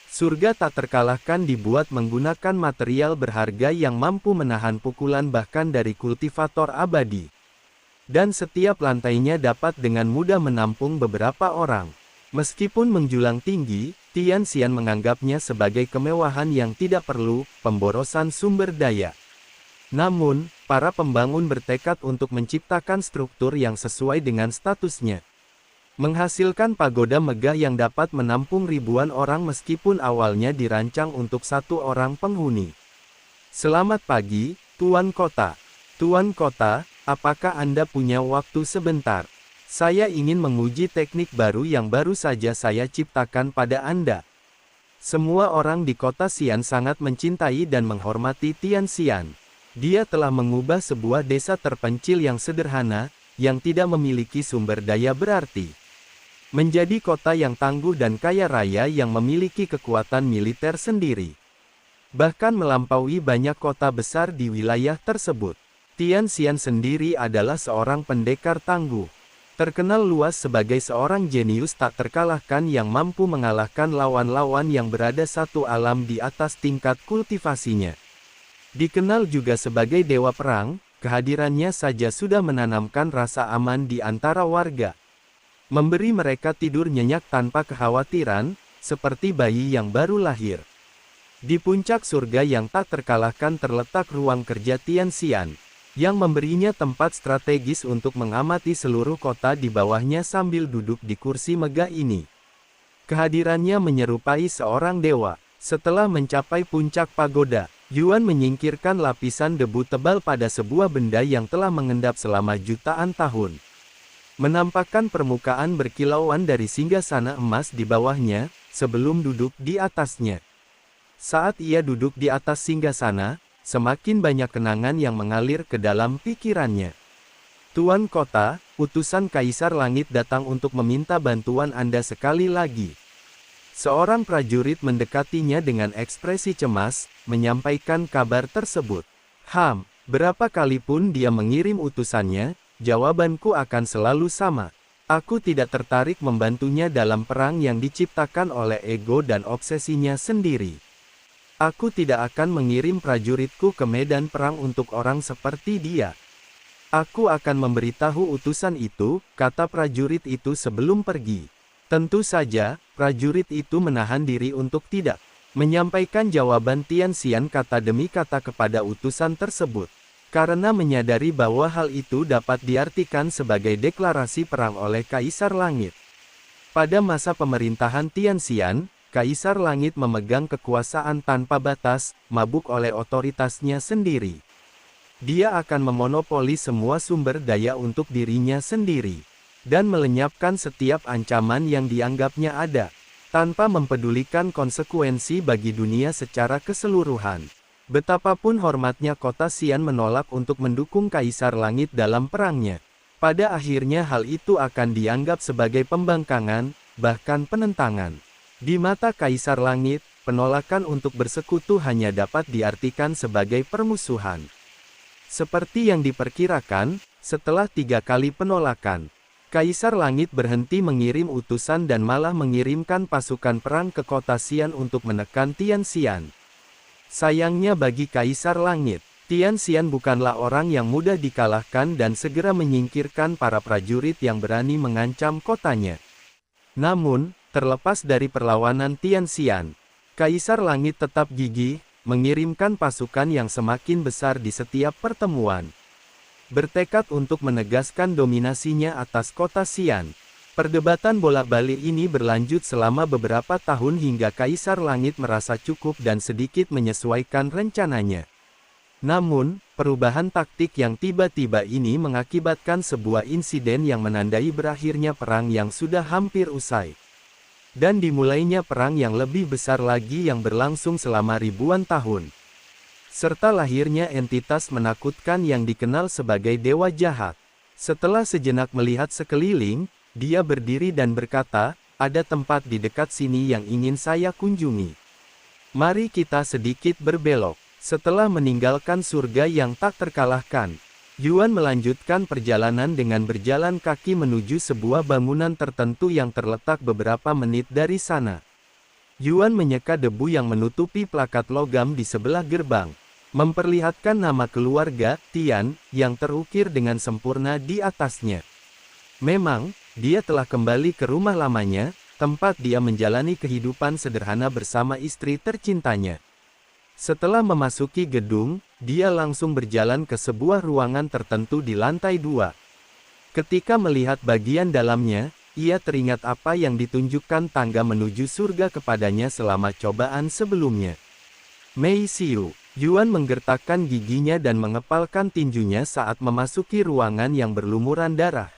Surga tak terkalahkan dibuat menggunakan material berharga yang mampu menahan pukulan bahkan dari kultivator abadi. Dan setiap lantainya dapat dengan mudah menampung beberapa orang. Meskipun menjulang tinggi, Tian Xian menganggapnya sebagai kemewahan yang tidak perlu pemborosan sumber daya. Namun, para pembangun bertekad untuk menciptakan struktur yang sesuai dengan statusnya. Menghasilkan pagoda megah yang dapat menampung ribuan orang meskipun awalnya dirancang untuk satu orang penghuni. Selamat pagi, Tuan Kota. Tuan Kota, apakah Anda punya waktu sebentar? Saya ingin menguji teknik baru yang baru saja saya ciptakan pada Anda. Semua orang di kota Xian sangat mencintai dan menghormati Tian Xian. Dia telah mengubah sebuah desa terpencil yang sederhana, yang tidak memiliki sumber daya berarti, menjadi kota yang tangguh dan kaya raya yang memiliki kekuatan militer sendiri. Bahkan melampaui banyak kota besar di wilayah tersebut. Tian Xian sendiri adalah seorang pendekar tangguh. Terkenal luas sebagai seorang jenius tak terkalahkan yang mampu mengalahkan lawan-lawan yang berada satu alam di atas tingkat kultivasinya. Dikenal juga sebagai dewa perang, kehadirannya saja sudah menanamkan rasa aman di antara warga. Memberi mereka tidur nyenyak tanpa kekhawatiran, seperti bayi yang baru lahir. Di puncak surga yang tak terkalahkan terletak ruang kerja Tian Xian, yang memberinya tempat strategis untuk mengamati seluruh kota di bawahnya sambil duduk di kursi megah ini. Kehadirannya menyerupai seorang dewa. Setelah mencapai puncak pagoda, Yuan menyingkirkan lapisan debu tebal pada sebuah benda yang telah mengendap selama jutaan tahun. Menampakkan permukaan berkilauan dari singgasana emas di bawahnya, sebelum duduk di atasnya. Saat ia duduk di atas singgasana, semakin banyak kenangan yang mengalir ke dalam pikirannya. Tuan Kota, utusan Kaisar Langit datang untuk meminta bantuan Anda sekali lagi. Seorang prajurit mendekatinya dengan ekspresi cemas, menyampaikan kabar tersebut. Berapa kali pun dia mengirim utusannya, jawabanku akan selalu sama. Aku tidak tertarik membantunya dalam perang yang diciptakan oleh ego dan obsesinya sendiri. Aku tidak akan mengirim prajuritku ke medan perang untuk orang seperti dia. Aku akan memberitahu utusan itu, kata prajurit itu sebelum pergi. Tentu saja, prajurit itu menahan diri untuk tidak menyampaikan jawaban Tian Xian kata demi kata kepada utusan tersebut, karena menyadari bahwa hal itu dapat diartikan sebagai deklarasi perang oleh Kaisar Langit. Pada masa pemerintahan Tian Xian, Kaisar Langit memegang kekuasaan tanpa batas, mabuk oleh otoritasnya sendiri. Dia akan memonopoli semua sumber daya untuk dirinya sendiri, dan melenyapkan setiap ancaman yang dianggapnya ada, tanpa mempedulikan konsekuensi bagi dunia secara keseluruhan. Betapapun hormatnya kota Xian menolak untuk mendukung Kaisar Langit dalam perangnya, pada akhirnya hal itu akan dianggap sebagai pembangkangan, bahkan penentangan. Di mata Kaisar Langit, penolakan untuk bersekutu hanya dapat diartikan sebagai permusuhan. Seperti yang diperkirakan, setelah 3 kali penolakan, Kaisar Langit berhenti mengirim utusan dan malah mengirimkan pasukan perang ke kota Xian untuk menekan Tian Xian. Sayangnya bagi Kaisar Langit, Tian Xian bukanlah orang yang mudah dikalahkan dan segera menyingkirkan para prajurit yang berani mengancam kotanya. Namun, terlepas dari perlawanan Tian Xian, Kaisar Langit tetap gigih, mengirimkan pasukan yang semakin besar di setiap pertemuan. Bertekad untuk menegaskan dominasinya atas kota Xian. Perdebatan bolak-balik ini berlanjut selama beberapa tahun hingga Kaisar Langit merasa cukup dan sedikit menyesuaikan rencananya. Namun, perubahan taktik yang tiba-tiba ini mengakibatkan sebuah insiden yang menandai berakhirnya perang yang sudah hampir usai. Dan dimulainya perang yang lebih besar lagi yang berlangsung selama ribuan tahun. Serta lahirnya entitas menakutkan yang dikenal sebagai Dewa Jahat. Setelah sejenak melihat sekeliling, dia berdiri dan berkata, ada tempat di dekat sini yang ingin saya kunjungi. Mari kita sedikit berbelok. Setelah meninggalkan surga yang tak terkalahkan, Yuan melanjutkan perjalanan dengan berjalan kaki menuju sebuah bangunan tertentu yang terletak beberapa menit dari sana. Yuan menyeka debu yang menutupi plakat logam di sebelah gerbang, memperlihatkan nama keluarga, Tian, yang terukir dengan sempurna di atasnya. Memang, dia telah kembali ke rumah lamanya, tempat dia menjalani kehidupan sederhana bersama istri tercintanya. Setelah memasuki gedung, dia langsung berjalan ke sebuah ruangan tertentu di lantai 2. Ketika melihat bagian dalamnya, ia teringat apa yang ditunjukkan tangga menuju surga kepadanya selama cobaan sebelumnya. Mei Xiu, Yuan menggertakkan giginya dan mengepalkan tinjunya saat memasuki ruangan yang berlumuran darah.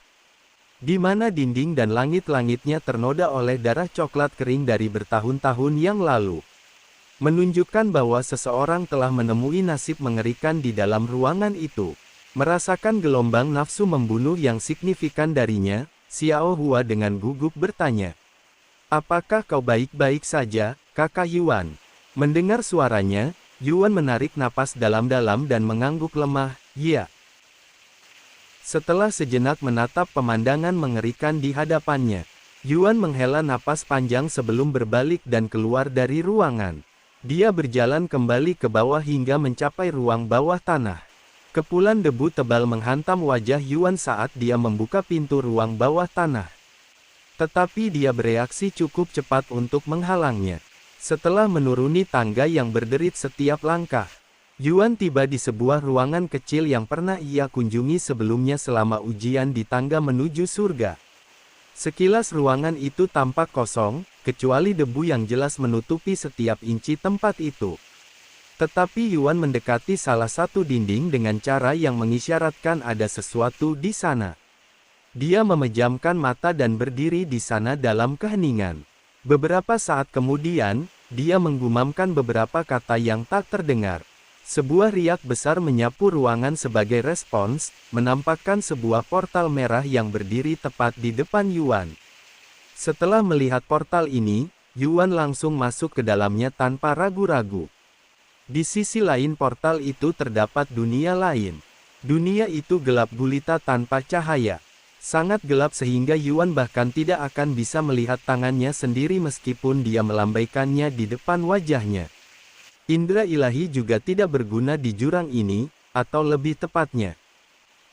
di mana dinding dan langit-langitnya ternoda oleh darah coklat kering dari bertahun-tahun yang lalu. Menunjukkan bahwa seseorang telah menemui nasib mengerikan di dalam ruangan itu. Merasakan gelombang nafsu membunuh yang signifikan darinya, Xiao Hua dengan gugup bertanya. Apakah kau baik-baik saja, kakak Yuan? Mendengar suaranya, Yuan menarik napas dalam-dalam dan mengangguk lemah, ya. Setelah sejenak menatap pemandangan mengerikan di hadapannya, Yuan menghela napas panjang sebelum berbalik dan keluar dari ruangan. Dia berjalan kembali ke bawah hingga mencapai ruang bawah tanah. Kepulan debu tebal menghantam wajah Yuan saat dia membuka pintu ruang bawah tanah. Tetapi dia bereaksi cukup cepat untuk menghalangnya. Setelah menuruni tangga yang berderit setiap langkah, Yuan tiba di sebuah ruangan kecil yang pernah ia kunjungi sebelumnya selama ujian di tangga menuju surga. Sekilas ruangan itu tampak kosong, kecuali debu yang jelas menutupi setiap inci tempat itu. Tetapi Yuan mendekati salah satu dinding dengan cara yang mengisyaratkan ada sesuatu di sana. Dia memejamkan mata dan berdiri di sana dalam keheningan. Beberapa saat kemudian, dia menggumamkan beberapa kata yang tak terdengar. Sebuah riak besar menyapu ruangan sebagai respons, menampakkan sebuah portal merah yang berdiri tepat di depan Yuan. Setelah melihat portal ini, Yuan langsung masuk ke dalamnya tanpa ragu-ragu. Di sisi lain portal itu terdapat dunia lain. Dunia itu gelap gulita tanpa cahaya. Sangat gelap sehingga Yuan bahkan tidak akan bisa melihat tangannya sendiri meskipun dia melambaikannya di depan wajahnya. Indra ilahi juga tidak berguna di jurang ini, atau lebih tepatnya,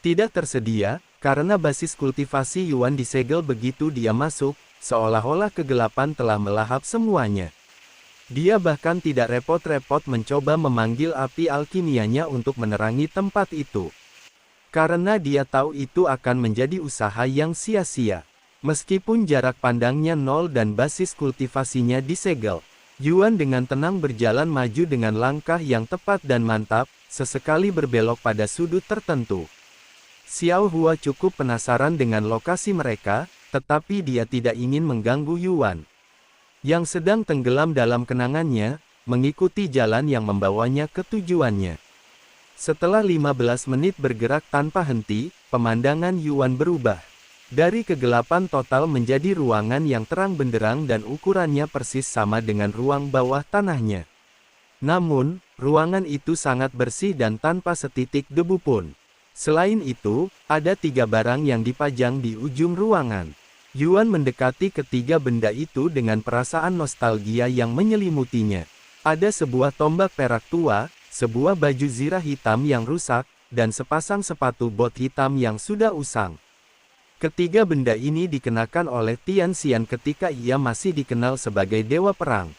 tidak tersedia, karena basis kultivasi Yuan disegel begitu dia masuk, seolah-olah kegelapan telah melahap semuanya. Dia bahkan tidak repot-repot mencoba memanggil api alkimianya untuk menerangi tempat itu. Karena dia tahu itu akan menjadi usaha yang sia-sia. Meskipun jarak pandangnya nol dan basis kultivasinya disegel, Yuan dengan tenang berjalan maju dengan langkah yang tepat dan mantap, sesekali berbelok pada sudut tertentu. Xiao Hua cukup penasaran dengan lokasi mereka, tetapi dia tidak ingin mengganggu Yuan, yang sedang tenggelam dalam kenangannya, mengikuti jalan yang membawanya ke tujuannya. Setelah 15 menit bergerak tanpa henti, pemandangan Yuan berubah. Dari kegelapan total menjadi ruangan yang terang benderang dan ukurannya persis sama dengan ruang bawah tanahnya. Namun, ruangan itu sangat bersih dan tanpa setitik debu pun. Selain itu, ada 3 barang yang dipajang di ujung ruangan. Yuan mendekati ketiga benda itu dengan perasaan nostalgia yang menyelimutinya. Ada sebuah tombak perak tua, sebuah baju zirah hitam yang rusak, dan sepasang sepatu bot hitam yang sudah usang. Ketiga benda ini dikenakan oleh Tian Xian ketika ia masih dikenal sebagai Dewa Perang.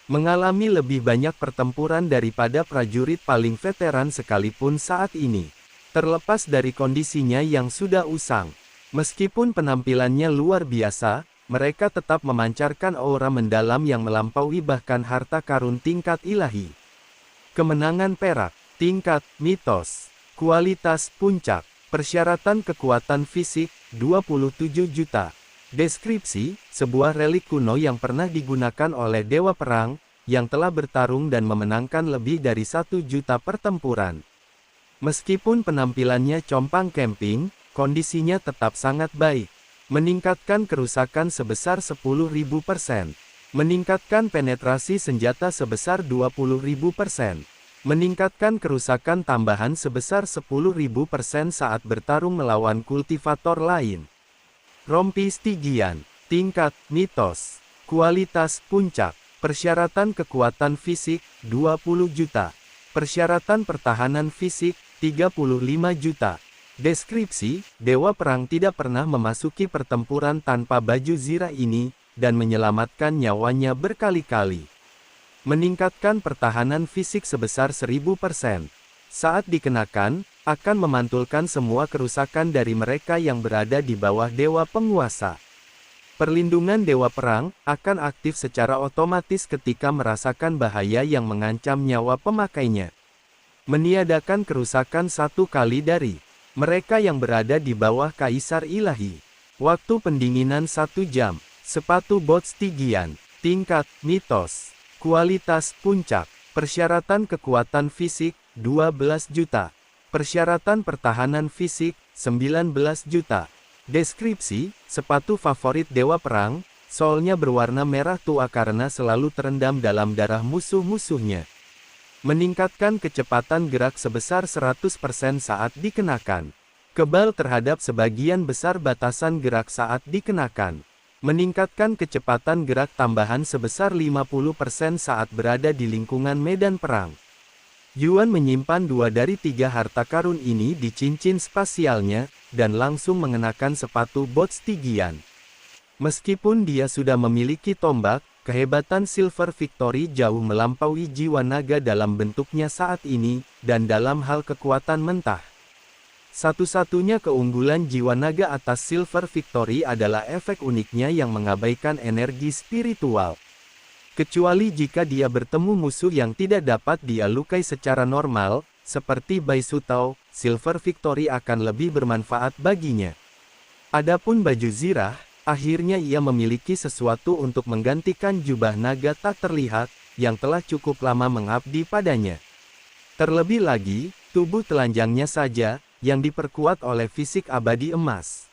Mengalami lebih banyak pertempuran daripada prajurit paling veteran sekalipun saat ini. Terlepas dari kondisinya yang sudah usang, meskipun penampilannya luar biasa, mereka tetap memancarkan aura mendalam yang melampaui bahkan harta karun tingkat ilahi. Kemenangan perak, tingkat mitos, kualitas puncak. Persyaratan kekuatan fisik, 27 juta. Deskripsi, sebuah relik kuno yang pernah digunakan oleh Dewa Perang, yang telah bertarung dan memenangkan lebih dari 1 juta pertempuran. Meskipun penampilannya compang camping, kondisinya tetap sangat baik. Meningkatkan kerusakan sebesar 10.000%. Meningkatkan penetrasi senjata sebesar 20.000%. Meningkatkan kerusakan tambahan sebesar 10.000% saat bertarung melawan kultivator lain. Rompi Stygian, tingkat mitos, kualitas puncak, persyaratan kekuatan fisik, 20 juta. Persyaratan pertahanan fisik, 35 juta. Deskripsi, Dewa Perang tidak pernah memasuki pertempuran tanpa baju zirah ini, dan menyelamatkan nyawanya berkali-kali. Meningkatkan pertahanan fisik sebesar 1000%. Saat dikenakan, akan memantulkan semua kerusakan dari mereka yang berada di bawah Dewa Penguasa. Perlindungan Dewa Perang akan aktif secara otomatis ketika merasakan bahaya yang mengancam nyawa pemakainya. Meniadakan kerusakan 1 kali dari mereka yang berada di bawah Kaisar Ilahi. Waktu pendinginan 1 jam. Sepatu bot Stygian. Tingkat, mitos. Kualitas, puncak. Persyaratan kekuatan fisik, 12 juta. Persyaratan pertahanan fisik, 19 juta. Deskripsi, sepatu favorit Dewa Perang, solnya berwarna merah tua karena selalu terendam dalam darah musuh-musuhnya. Meningkatkan kecepatan gerak sebesar 100% saat dikenakan. Kebal terhadap sebagian besar batasan gerak saat dikenakan. Meningkatkan kecepatan gerak tambahan sebesar 50% saat berada di lingkungan medan perang. Yuan menyimpan 2 dari 3 harta karun ini di cincin spasialnya, dan langsung mengenakan sepatu bot Stygian. Meskipun dia sudah memiliki tombak, kehebatan Silver Victory jauh melampaui jiwa naga dalam bentuknya saat ini, dan dalam hal kekuatan mentah. Satu-satunya keunggulan jiwa naga atas Silver Victory adalah efek uniknya yang mengabaikan energi spiritual. Kecuali jika dia bertemu musuh yang tidak dapat dia lukai secara normal, seperti Bai Sutao, Silver Victory akan lebih bermanfaat baginya. Adapun baju zirah, akhirnya ia memiliki sesuatu untuk menggantikan jubah naga tak terlihat, yang telah cukup lama mengabdi padanya. Terlebih lagi, tubuh telanjangnya saja, yang diperkuat oleh fisik abadi emas,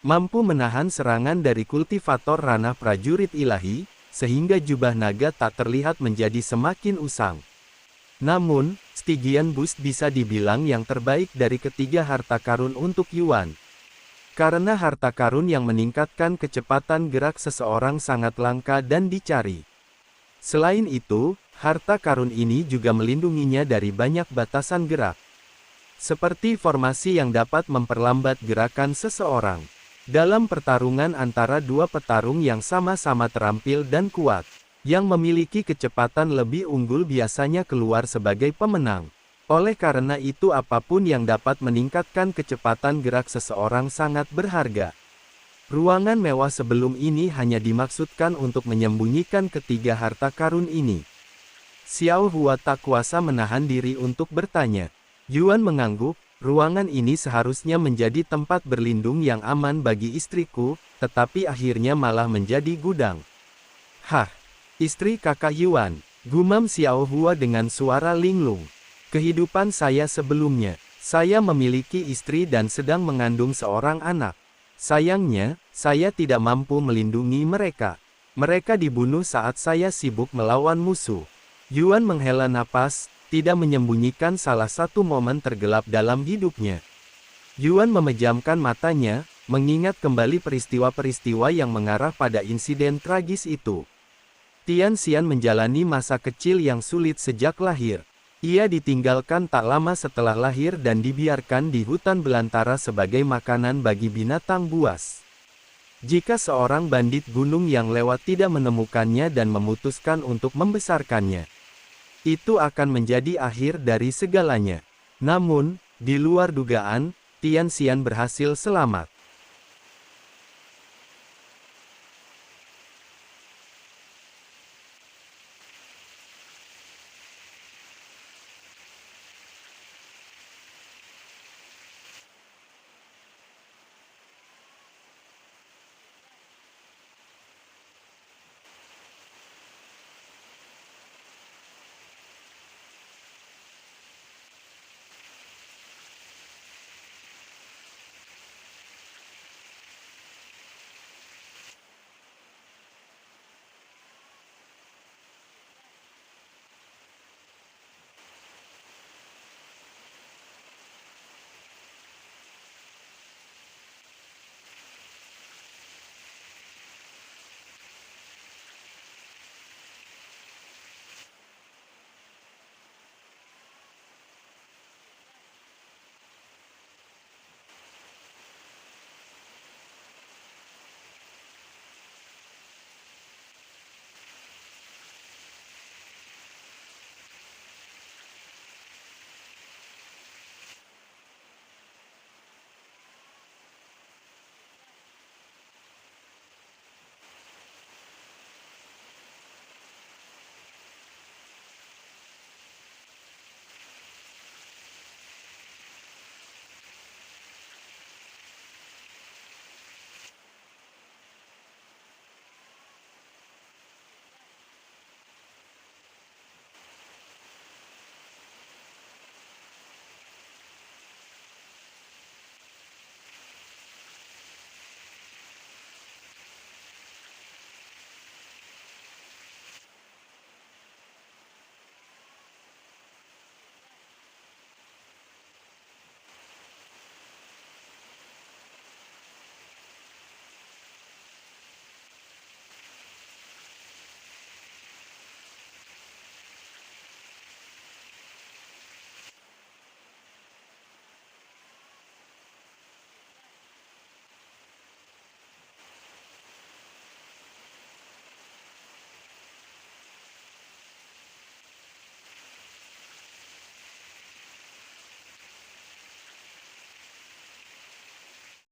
mampu menahan serangan dari kultivator ranah prajurit ilahi, sehingga jubah naga tak terlihat menjadi semakin usang. Namun, Stygian Boost bisa dibilang yang terbaik dari ketiga harta karun untuk Yuan. Karena harta karun yang meningkatkan kecepatan gerak seseorang sangat langka dan dicari. Selain itu, harta karun ini juga melindunginya dari banyak batasan gerak. Seperti formasi yang dapat memperlambat gerakan seseorang. Dalam pertarungan antara dua petarung yang sama-sama terampil dan kuat, yang memiliki kecepatan lebih unggul biasanya keluar sebagai pemenang. Oleh karena itu apapun yang dapat meningkatkan kecepatan gerak seseorang sangat berharga. Ruangan mewah sebelum ini hanya dimaksudkan untuk menyembunyikan ketiga harta karun ini. Xiao Hua tak kuasa menahan diri untuk bertanya. Yuan mengangguk. Ruangan ini seharusnya menjadi tempat berlindung yang aman bagi istriku, tetapi akhirnya malah menjadi gudang. Hah, istri kakak Yuan, gumam Xiao Hua dengan suara linglung. Kehidupan saya sebelumnya, saya memiliki istri dan sedang mengandung seorang anak. Sayangnya, saya tidak mampu melindungi mereka. Mereka dibunuh saat saya sibuk melawan musuh. Yuan menghela napas, tidak menyembunyikan salah satu momen tergelap dalam hidupnya. Yuan memejamkan matanya, mengingat kembali peristiwa-peristiwa yang mengarah pada insiden tragis itu. Tian Xian menjalani masa kecil yang sulit sejak lahir. Ia ditinggalkan tak lama setelah lahir dan dibiarkan di hutan belantara sebagai makanan bagi binatang buas. Jika seorang bandit gunung yang lewat tidak menemukannya dan memutuskan untuk membesarkannya, itu akan menjadi akhir dari segalanya. Namun, di luar dugaan, Tian Xian berhasil selamat.